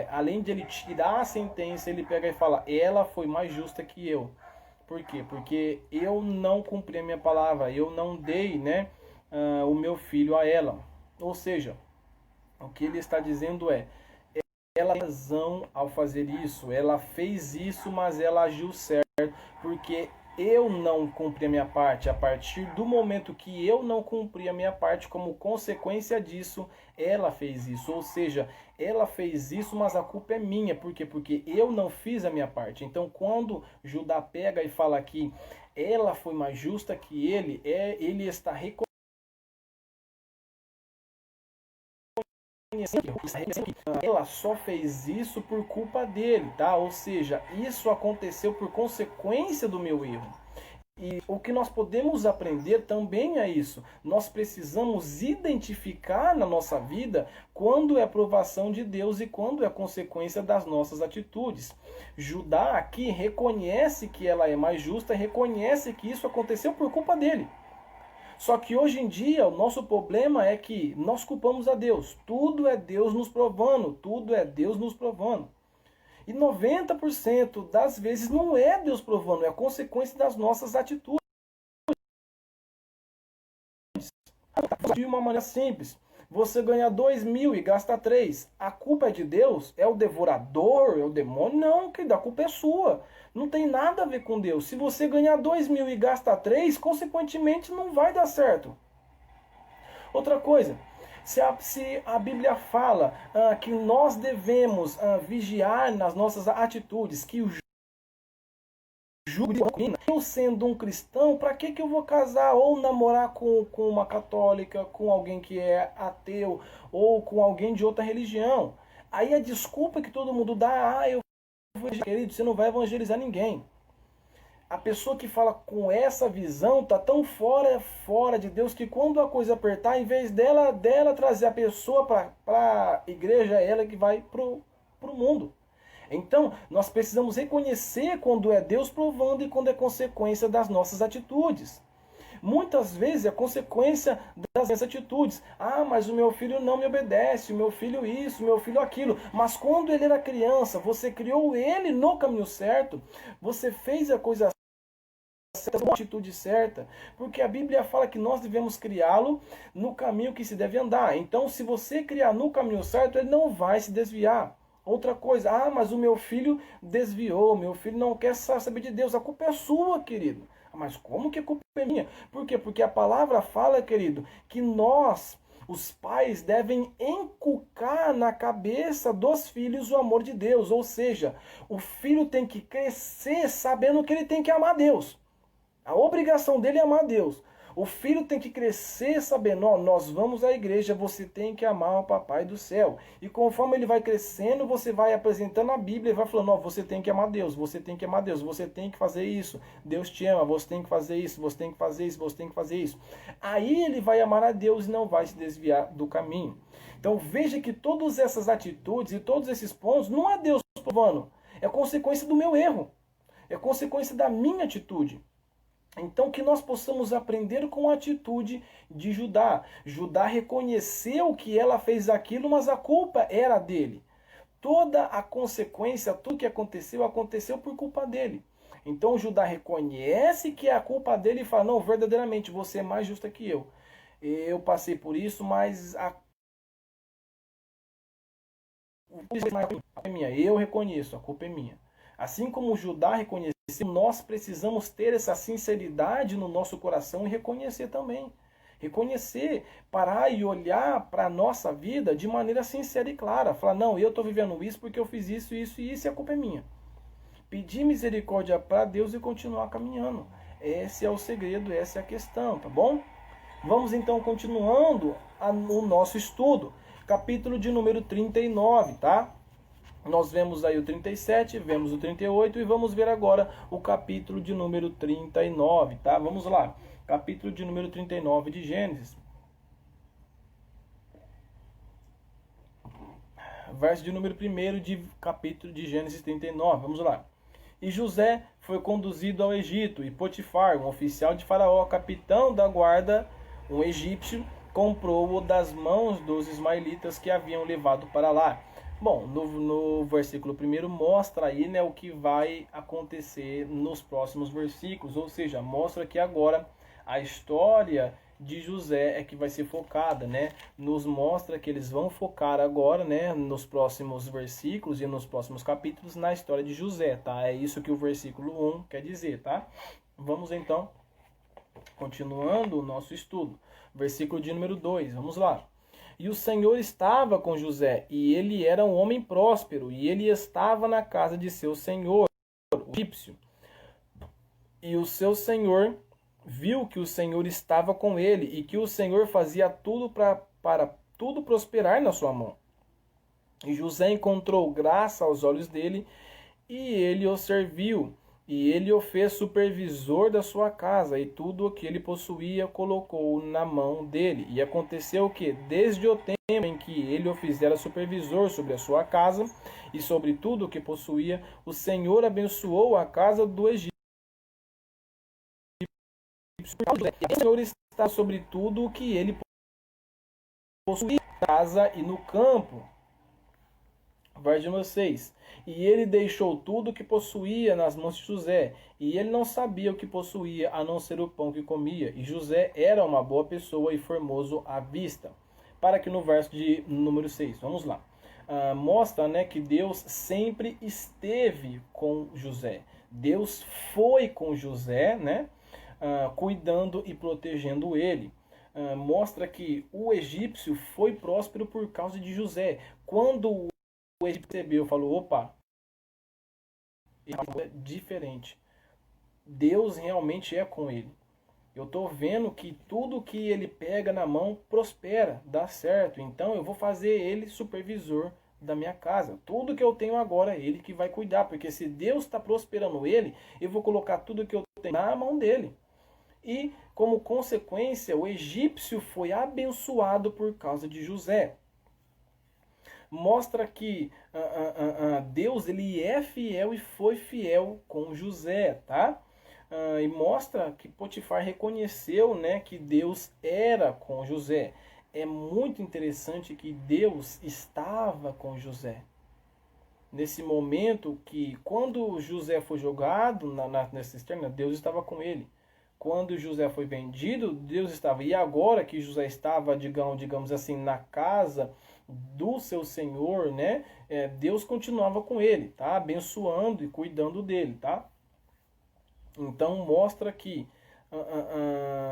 além de ele tirar a sentença, ele pega e fala: ela foi mais justa que eu. Por quê? Porque eu não cumpri a minha palavra, eu não dei, né, o meu filho a ela. Ou seja, o que ele está dizendo ela tem razão ao fazer isso, ela fez isso, mas ela agiu certo, porque eu não cumpri a minha parte. A partir do momento que eu não cumpri a minha parte, como consequência disso, ela fez isso. Ou seja, ela fez isso, mas a culpa é minha. Por quê? Porque eu não fiz a minha parte. Então, quando Judá pega e fala que ela foi mais justa que ele está reconhecendo. Ela só fez isso por culpa dele, tá? Ou seja, isso aconteceu por consequência do meu erro. E o que nós podemos aprender também é isso. Nós precisamos identificar na nossa vida quando é aprovação de Deus e quando é consequência das nossas atitudes. Judá aqui reconhece que ela é mais justa, reconhece que isso aconteceu por culpa dele. Só que hoje em dia o nosso problema é que nós culpamos a Deus. Tudo é Deus nos provando, tudo é Deus nos provando. E 90% das vezes não é Deus provando, é a consequência das nossas atitudes. De uma maneira simples, você ganha 2.000 e gasta 3. A culpa é de Deus? É o devorador? É o demônio? Não, querida, a culpa é sua. Não tem nada a ver com Deus. Se você ganhar 2.000 e gasta 3, consequentemente não vai dar certo. Outra coisa, se a Bíblia fala que nós devemos vigiar nas nossas atitudes, que o jugo de eu sendo um cristão, para que eu vou casar ou namorar com uma católica, com alguém que é ateu, ou com alguém de outra religião? Aí a desculpa que todo mundo dá, eu vou, querido, você não vai evangelizar ninguém. A pessoa que fala com essa visão tá tão fora de Deus que quando a coisa apertar, em vez dela trazer a pessoa para a igreja, é ela que vai pro mundo. Então, nós precisamos reconhecer quando é Deus provando e quando é consequência das nossas atitudes. Muitas vezes é consequência das nossas atitudes. Ah, mas o meu filho não me obedece, o meu filho isso, o meu filho aquilo. Mas quando ele era criança, você criou ele no caminho certo, você fez a coisa certa, uma atitude certa, porque a Bíblia fala que nós devemos criá-lo no caminho que se deve andar. Então, se você criar no caminho certo, ele não vai se desviar. Outra coisa, mas o meu filho desviou, meu filho não quer saber de Deus. A culpa é sua, querido. Mas como que a culpa é minha? Por quê? Porque a palavra fala, querido, que nós, os pais, devem inculcar na cabeça dos filhos o amor de Deus. Ou seja, o filho tem que crescer sabendo que ele tem que amar Deus. A obrigação dele é amar Deus. O filho tem que crescer sabendo, nós vamos à igreja, você tem que amar o papai do céu. E conforme ele vai crescendo, você vai apresentando a Bíblia e vai falando, você tem que amar Deus, você tem que amar Deus, você tem que fazer isso. Deus te ama, você tem que fazer isso, você tem que fazer isso, você tem que fazer isso. Aí ele vai amar a Deus e não vai se desviar do caminho. Então veja que todas essas atitudes e todos esses pontos não é Deus provando, é consequência do meu erro, é consequência da minha atitude. Então que nós possamos aprender com a atitude de Judá. Judá reconheceu que ela fez aquilo, mas a culpa era dele. Toda a consequência, tudo que aconteceu, aconteceu por culpa dele. Então Judá reconhece que é a culpa dele e fala, não, verdadeiramente, você é mais justa que eu. Eu passei por isso, mas a culpa é minha. Eu reconheço, a culpa é minha. Assim como Judá reconheceu, nós precisamos ter essa sinceridade no nosso coração e reconhecer também. Reconhecer, parar e olhar para a nossa vida de maneira sincera e clara. Falar, não, eu estou vivendo isso porque eu fiz isso, isso e isso e a culpa é minha. Pedir misericórdia para Deus e continuar caminhando. Esse é o segredo, essa é a questão, tá bom? Vamos então continuando o nosso estudo. Capítulo de número 39, tá? Nós vemos aí o 37, vemos o 38 e vamos ver agora o capítulo de número 39, tá? Vamos lá. Capítulo de número 39 de Gênesis. Verso de número 1 de capítulo de Gênesis 39. Vamos lá. E José foi conduzido ao Egito, e Potifar, um oficial de Faraó, capitão da guarda, um egípcio, comprou-o das mãos dos ismaelitas que haviam levado para lá. Bom, no versículo 1 mostra aí, né, o que vai acontecer nos próximos versículos, ou seja, mostra que agora a história de José é que vai ser focada, né? Nos mostra que eles vão focar agora, né, nos próximos versículos e nos próximos capítulos na história de José, tá? É isso que o versículo 1 quer dizer, tá? Vamos então, continuando o nosso estudo. Versículo de número 2, vamos lá. E o Senhor estava com José, e ele era um homem próspero, e ele estava na casa de seu senhor, o egípcio. E o seu senhor viu que o Senhor estava com ele, e que o Senhor fazia tudo para tudo prosperar na sua mão. E José encontrou graça aos olhos dele, e ele o serviu. E ele o fez supervisor da sua casa, e tudo o que ele possuía colocou na mão dele. E aconteceu que, desde o tempo em que ele o fizera supervisor sobre a sua casa, e sobre tudo o que possuía, o Senhor abençoou a casa do Egito. O Senhor está sobre tudo o que ele possuía, na casa e no campo. Verso número 6. E ele deixou tudo o que possuía nas mãos de José, e ele não sabia o que possuía, a não ser o pão que comia. E José era uma boa pessoa e formoso à vista. Para que no verso de número 6, vamos lá. Mostra, né, que Deus sempre esteve com José. Deus foi com José, né, cuidando e protegendo ele. Mostra que o egípcio foi próspero por causa de José. Quando o egípcio percebeu, falou, opa, é diferente. Deus realmente é com ele. Eu estou vendo que tudo que ele pega na mão prospera, dá certo. Então eu vou fazer ele supervisor da minha casa. Tudo que eu tenho agora, ele que vai cuidar. Porque se Deus está prosperando ele, eu vou colocar tudo que eu tenho na mão dele. E, como consequência, o egípcio foi abençoado por causa de José. Mostra que Deus ele é fiel e foi fiel com José, tá? E mostra que Potifar reconheceu, né, que Deus era com José. É muito interessante que Deus estava com José. Nesse momento que, quando José foi jogado na cisterna, Deus estava com ele. Quando José foi vendido, Deus estava. E agora que José estava, digamos assim, na casa do seu senhor, né? Deus continuava com ele, tá? Abençoando e cuidando dele, tá? Então mostra que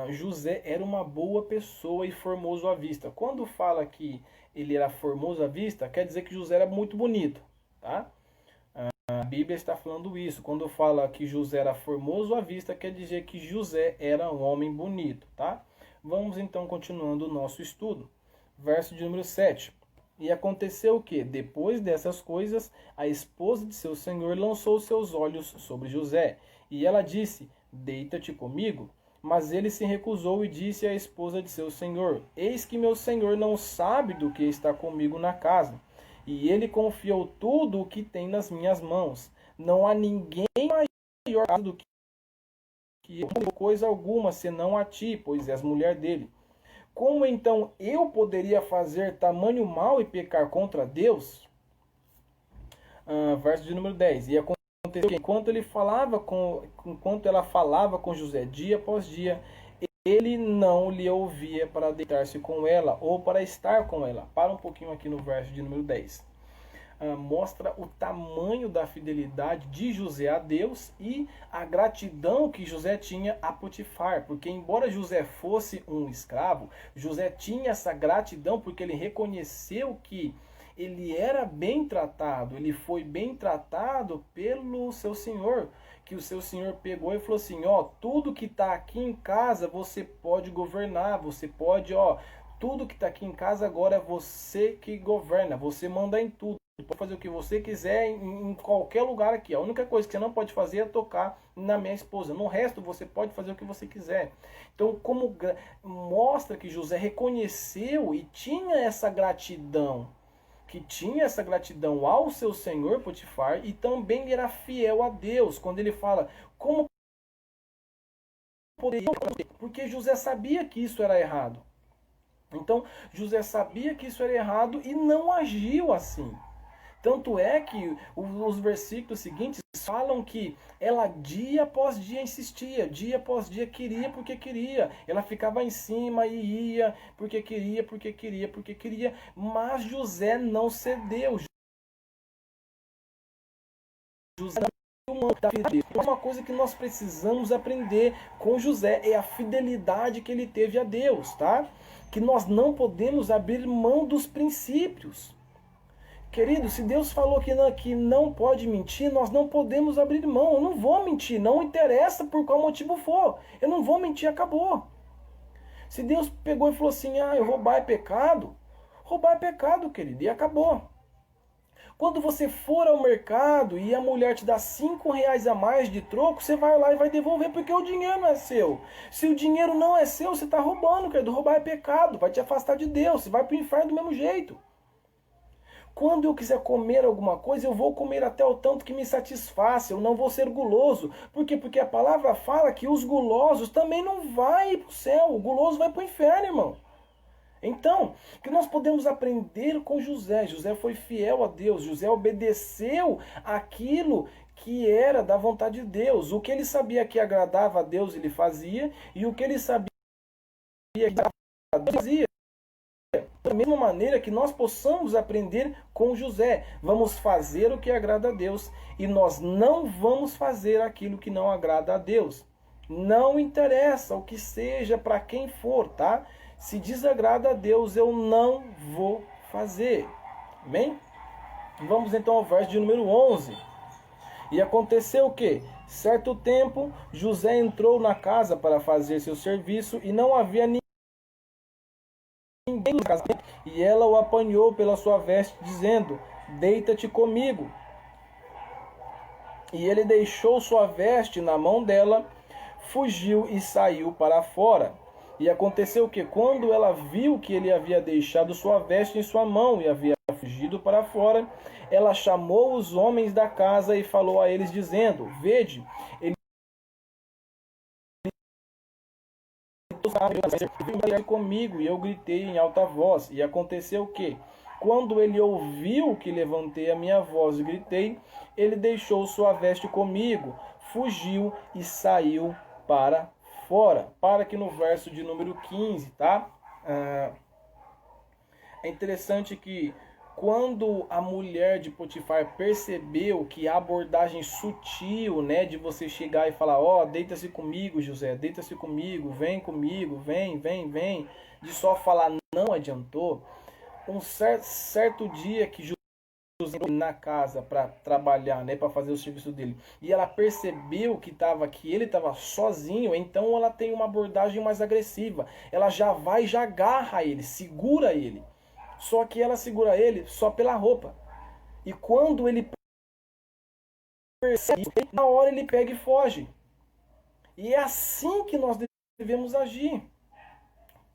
José era uma boa pessoa e formoso à vista. Quando fala que ele era formoso à vista, quer dizer que José era muito bonito, tá? A Bíblia está falando isso. Quando fala que José era formoso à vista, quer dizer que José era um homem bonito, tá? Vamos então continuando o nosso estudo. Verso de número 7. E aconteceu o que? Depois dessas coisas, a esposa de seu senhor lançou seus olhos sobre José. E ela disse, deita-te comigo. Mas ele se recusou e disse à esposa de seu senhor, eis que meu senhor não sabe do que está comigo na casa. E ele confiou tudo o que tem nas minhas mãos. Não há ninguém maior do que eu, coisa alguma, senão a ti, pois és mulher dele. Como então eu poderia fazer tamanho mal e pecar contra Deus? Verso de número 10. E aconteceu que enquanto ela falava com José dia após dia, ele não lhe ouvia para deitar-se com ela ou para estar com ela. Para um pouquinho aqui no verso de número 10. Mostra o tamanho da fidelidade de José a Deus e a gratidão que José tinha a Potifar. Porque embora José fosse um escravo, José tinha essa gratidão porque ele reconheceu que ele era bem tratado, ele foi bem tratado pelo seu senhor, que o seu senhor pegou e falou assim, ó, tudo que está aqui em casa você pode governar, você pode, ó, tudo que está aqui em casa agora é você que governa, você manda em tudo. Pode fazer o que você quiser em qualquer lugar aqui. A única coisa que você não pode fazer é tocar na minha esposa. No resto, você pode fazer o que você quiser. Então, como mostra que José reconheceu e tinha essa gratidão, que tinha essa gratidão ao seu senhor Potifar e também era fiel a Deus. Quando ele fala, como poderia? Porque José sabia que isso era errado. Então, José sabia que isso era errado e não agiu assim. Tanto é que os versículos seguintes falam que ela dia após dia insistia, dia após dia queria porque queria. Ela ficava em cima e ia porque queria, porque queria, porque queria. Mas José não cedeu. José não é uma coisa que nós precisamos aprender com José, é a fidelidade que ele teve a Deus, tá? Que nós não podemos abrir mão dos princípios. Querido, se Deus falou que não pode mentir, nós não podemos abrir mão. Eu não vou mentir, não interessa por qual motivo for. Eu não vou mentir, acabou. Se Deus pegou e falou assim, roubar é pecado, querido, e acabou. Quando você for ao mercado e a mulher te dá R$ 5 a mais de troco, você vai lá e vai devolver, porque o dinheiro não é seu. Se o dinheiro não é seu, você está roubando, querido. Roubar é pecado, vai te afastar de Deus, você vai para o inferno do mesmo jeito. Quando eu quiser comer alguma coisa, eu vou comer até o tanto que me satisfaça, eu não vou ser guloso. Por quê? Porque a palavra fala que os gulosos também não vão para o céu, o guloso vai para o inferno, irmão. Então, que nós podemos aprender com José. José foi fiel a Deus, José obedeceu aquilo que era da vontade de Deus. O que ele sabia que agradava a Deus, ele fazia, e o que ele sabia que agradava a Deus, ele fazia. Da mesma maneira que nós possamos aprender com José. Vamos fazer o que agrada a Deus e nós não vamos fazer aquilo que não agrada a Deus. Não interessa o que seja para quem for, tá? Se desagrada a Deus, eu não vou fazer. Amém? Vamos então ao verso de número 11. E aconteceu o quê? Certo tempo, José entrou na casa para fazer seu serviço e não havia ninguém na casa. E ela o apanhou pela sua veste, dizendo: deita-te comigo. E ele deixou sua veste na mão dela, fugiu e saiu para fora. E aconteceu que, quando ela viu que ele havia deixado sua veste em sua mão e havia fugido para fora, ela chamou os homens da casa e falou a eles, dizendo: vede, ele veio comigo. E eu gritei em alta voz. E aconteceu que, quando ele ouviu que levantei a minha voz e gritei, ele deixou sua veste comigo, fugiu e saiu para fora. Para aqui no verso de número 15, tá? É interessante que quando a mulher de Potifar percebeu que a abordagem sutil, né, de você chegar e falar: ó, deita-se comigo, José, deita-se comigo, vem, vem, de só falar não adiantou. Um certo dia que José na casa para trabalhar, né, para fazer o serviço dele, e ela percebeu que ele estava sozinho, então ela tem uma abordagem mais agressiva. Ela já vai, já agarra ele, segura ele. Só que ela segura ele só pela roupa. E quando ele percebe, na hora ele pega e foge. E é assim que nós devemos agir.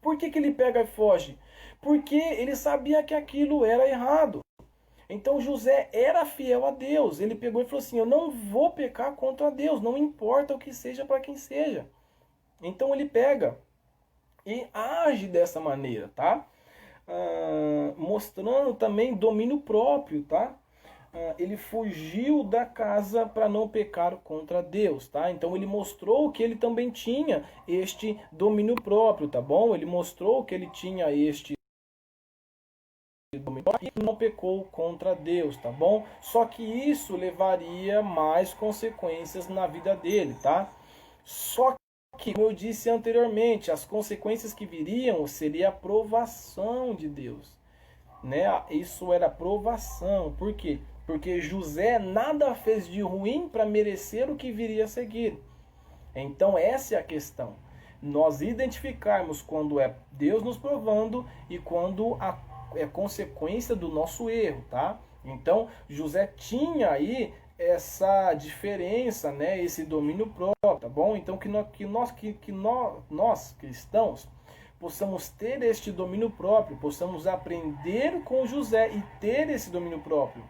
Por que ele pega e foge? Porque ele sabia que aquilo era errado. Então José era fiel a Deus. Ele pegou e falou assim: eu não vou pecar contra Deus, não importa o que seja para quem seja. Então ele pega e age dessa maneira, tá? Mostrando também domínio próprio, tá? Ele fugiu da casa para não pecar contra Deus, tá? Então ele mostrou que ele também tinha este domínio próprio, tá bom? Ele mostrou que ele tinha este domínio próprio e não pecou contra Deus, tá bom? Só que isso levaria mais consequências na vida dele, tá? Só que, como eu disse anteriormente, as consequências que viriam seria a provação de Deus, né? Isso era provação. Por quê? Porque José nada fez de ruim para merecer o que viria a seguir. Então essa é a questão. Nós identificarmos quando é Deus nos provando e quando é consequência do nosso erro, tá? Então José tinha aí essa diferença, né, esse domínio próprio, tá bom? Então nós cristãos possamos ter este domínio próprio, possamos aprender com José e ter esse domínio próprio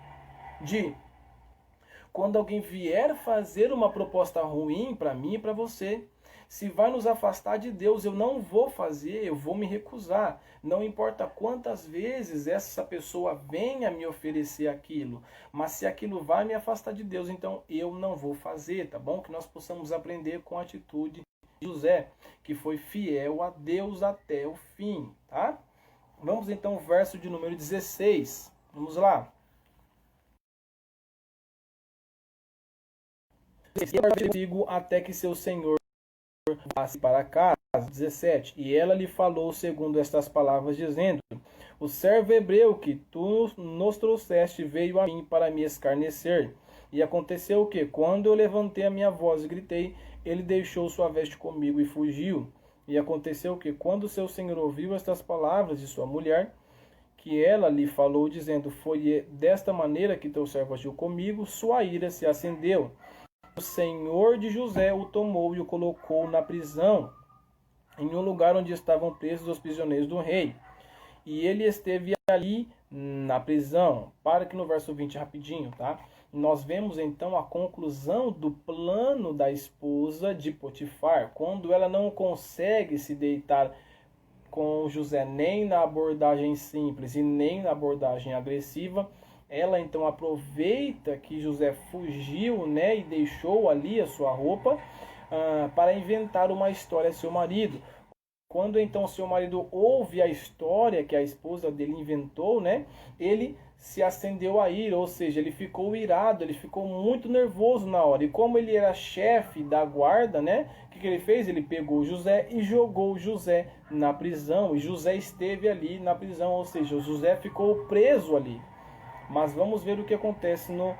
de quando alguém vier fazer uma proposta ruim para mim e para você, se vai nos afastar de Deus, eu não vou fazer, eu vou me recusar. Não importa quantas vezes essa pessoa venha me oferecer aquilo, mas se aquilo vai me afastar de Deus, então eu não vou fazer, tá bom? Que nós possamos aprender com a atitude de José, que foi fiel a Deus até o fim, tá? Vamos então ao verso de número 16. Vamos lá. Até que seu senhor passe para casa. 17. E ela lhe falou segundo estas palavras, dizendo: o servo hebreu que tu nos trouxeste veio a mim para me escarnecer. E aconteceu o que, quando eu levantei a minha voz e gritei, ele deixou sua veste comigo e fugiu. E aconteceu o que, quando seu senhor ouviu estas palavras de sua mulher, que ela lhe falou, dizendo: foi desta maneira que teu servo agiu comigo, sua ira se acendeu. O senhor de José o tomou e o colocou na prisão, em um lugar onde estavam presos os prisioneiros do rei. E ele esteve ali na prisão. Para que no verso 20 rapidinho, tá? Nós vemos então a conclusão do plano da esposa de Potifar, quando ela não consegue se deitar com José nem na abordagem simples e nem na abordagem agressiva. Ela então aproveita que José fugiu, né, e deixou ali a sua roupa para inventar uma história a seu marido. Quando então seu marido ouve a história que a esposa dele inventou, né, ele se acendeu a ira, ou seja, ele ficou irado, ele ficou muito nervoso na hora. E como ele era chefe da guarda, né, o que ele fez? Ele pegou José e jogou José na prisão. E José esteve ali na prisão, ou seja, José ficou preso ali. Mas vamos ver o que acontece no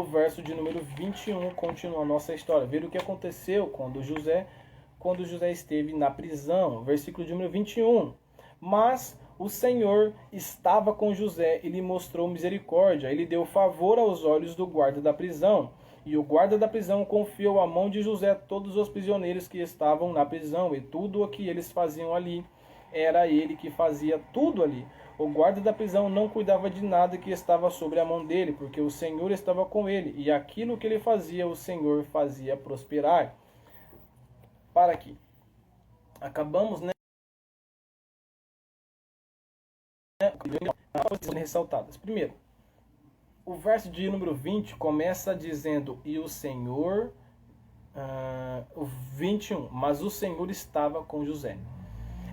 verso de número 21, continua a nossa história. Ver o que aconteceu quando José esteve na prisão. Versículo de número 21. Mas o Senhor estava com José e lhe mostrou misericórdia. Ele deu favor aos olhos do guarda da prisão. E o guarda da prisão confiou à mão de José todos os prisioneiros que estavam na prisão. E tudo o que eles faziam ali, era ele que fazia tudo ali. O guarda da prisão não cuidava de nada que estava sobre a mão dele, porque o Senhor estava com ele, e aquilo que ele fazia, o Senhor fazia prosperar. Para aqui. Acabamos, né? Ressaltadas. Primeiro, o verso de número 20 começa dizendo: e o Senhor, o 21, mas o Senhor estava com José.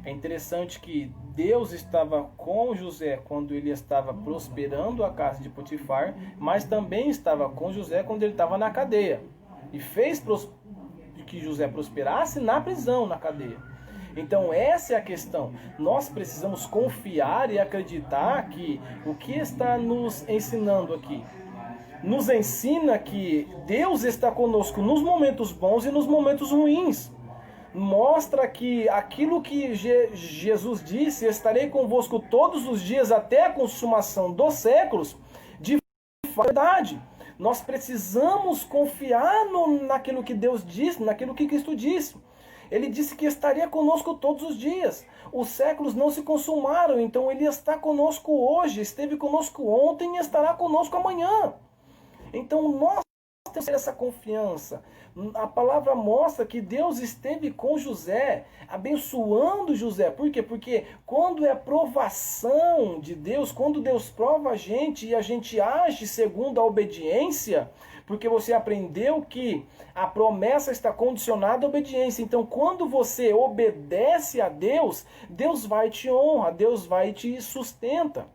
É interessante que Deus estava com José quando ele estava prosperando a casa de Potifar, mas também estava com José quando ele estava na cadeia. E fez que José prosperasse na prisão, na cadeia. Então essa é a questão. Nós precisamos confiar e acreditar que o que está nos ensinando aqui? Nos ensina que Deus está conosco nos momentos bons e nos momentos ruins. Mostra que aquilo que Jesus disse, estarei convosco todos os dias até a consumação dos séculos, de verdade. Nós precisamos confiar naquilo que Deus disse, naquilo que Cristo disse. Ele disse que estaria conosco todos os dias. Os séculos não se consumaram, então ele está conosco hoje, esteve conosco ontem e estará conosco amanhã. Então nós temos essa confiança. A palavra mostra que Deus esteve com José, abençoando José. Por quê? Porque quando é provação de Deus, quando Deus prova a gente e a gente age segundo a obediência, porque você aprendeu que a promessa está condicionada à obediência. Então, quando você obedece a Deus, Deus vai te honrar, Deus vai te sustenta.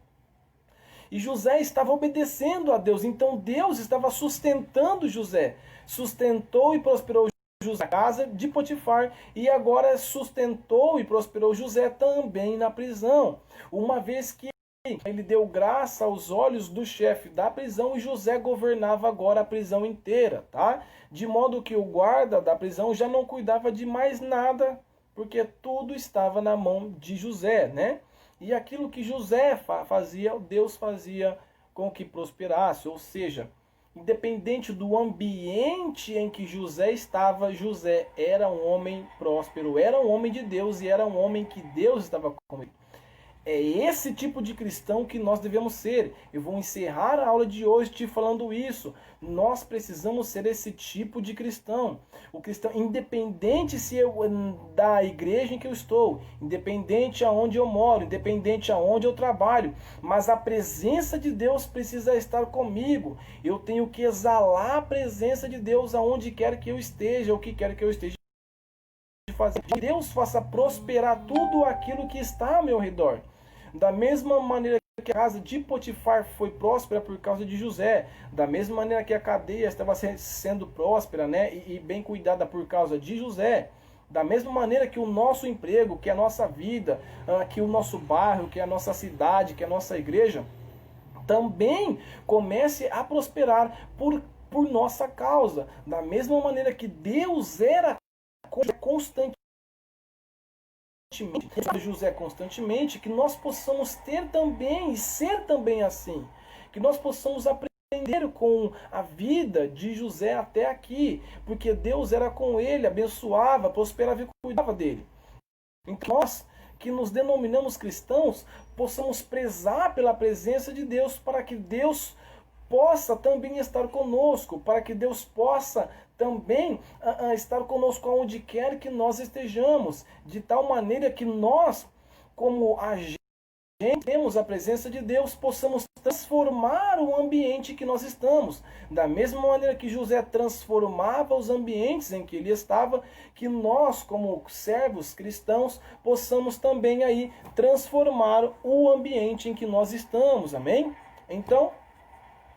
E José estava obedecendo a Deus, então Deus estava sustentando José. Sustentou e prosperou José na casa de Potifar, e agora sustentou e prosperou José também na prisão. Uma vez que ele deu graça aos olhos do chefe da prisão, e José governava agora a prisão inteira, tá? De modo que o guarda da prisão já não cuidava de mais nada, porque tudo estava na mão de José, né? E aquilo que José fazia, Deus fazia com que prosperasse. Ou seja, independente do ambiente em que José estava, José era um homem próspero, era um homem de Deus e era um homem que Deus estava com ele. É esse tipo de cristão que nós devemos ser. Eu vou encerrar a aula de hoje te falando isso. Nós precisamos ser esse tipo de cristão. O cristão, independente se da igreja em que eu estou, independente aonde eu moro, independente aonde eu trabalho, mas a presença de Deus precisa estar comigo. Eu tenho que exalar a presença de Deus aonde quer que eu esteja, o que quer que eu esteja fazendo. Que Deus faça prosperar tudo aquilo que está ao meu redor. Da mesma maneira que a casa de Potifar foi próspera por causa de José, da mesma maneira que a cadeia estava sendo próspera, né, e bem cuidada por causa de José, da mesma maneira que o nosso emprego, que a nossa vida, que o nosso bairro, que a nossa cidade, que a nossa igreja, também comece a prosperar por nossa causa. Da mesma maneira que Deus era constante José constantemente, que nós possamos ter também e ser também assim, que nós possamos aprender com a vida de José até aqui, porque Deus era com ele, abençoava, prosperava e cuidava dele. Então nós que nos denominamos cristãos, possamos prezar pela presença de Deus, para que Deus possa também estar conosco, para que Deus possa também estar conosco aonde quer que nós estejamos, de tal maneira que nós, como agentes, temos a presença de Deus, possamos transformar o ambiente que nós estamos. Da mesma maneira que José transformava os ambientes em que ele estava, que nós, como servos cristãos, possamos também aí transformar o ambiente em que nós estamos. Amém? Então,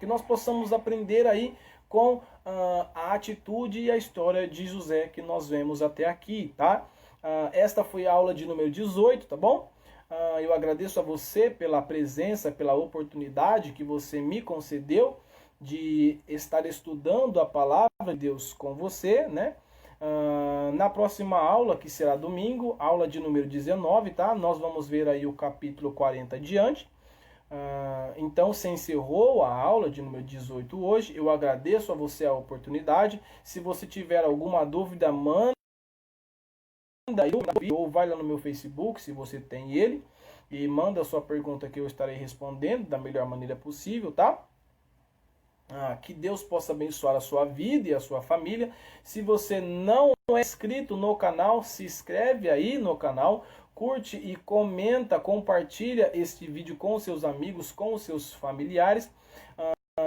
que nós possamos aprender aí com a atitude e a história de José que nós vemos até aqui, tá? Esta foi a aula de número 18, tá bom? Eu agradeço a você pela presença, pela oportunidade que você me concedeu de estar estudando a palavra de Deus com você, né? Na próxima aula, que será domingo, aula de número 19, tá? Nós vamos ver aí o capítulo 40 adiante. Então se encerrou a aula de número 18 hoje. Eu agradeço a você a oportunidade. Se você tiver alguma dúvida, manda ou vai lá no meu Facebook, se você tem ele, e manda a sua pergunta que eu estarei respondendo da melhor maneira possível, tá? Que Deus possa abençoar a sua vida e a sua família. Se você não é inscrito no canal, se inscreve aí no canal, curte e comenta, compartilha este vídeo com os seus amigos, com os seus familiares.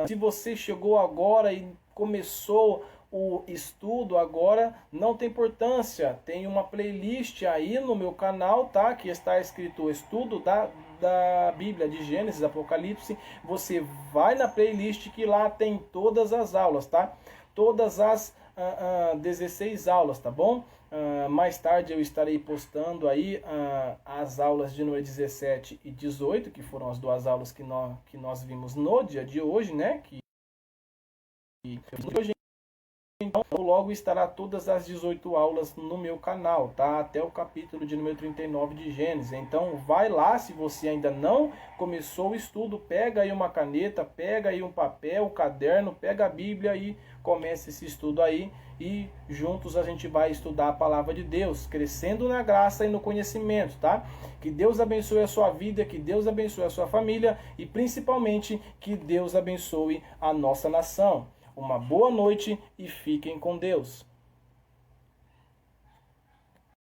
Se você chegou agora e começou o estudo agora, não tem importância, tem uma playlist aí no meu canal, tá? Que está escrito Estudo da Bíblia de Gênesis, Apocalipse. Você vai na playlist que lá tem todas as aulas, tá? Todas as 16 aulas, tá bom? Mais tarde eu estarei postando aí as aulas de número 17 e 18, que foram as duas aulas que nós vimos no dia de hoje, né? Então, logo estará todas as 18 aulas no meu canal, tá? Até o capítulo de número 39 de Gênesis. Então, vai lá, se você ainda não começou o estudo, pega aí uma caneta, pega aí um papel, um caderno, pega a Bíblia e comece esse estudo aí. E juntos a gente vai estudar a palavra de Deus, crescendo na graça e no conhecimento, tá? Que Deus abençoe a sua vida, que Deus abençoe a sua família e principalmente que Deus abençoe a nossa nação. Uma boa noite e fiquem com Deus.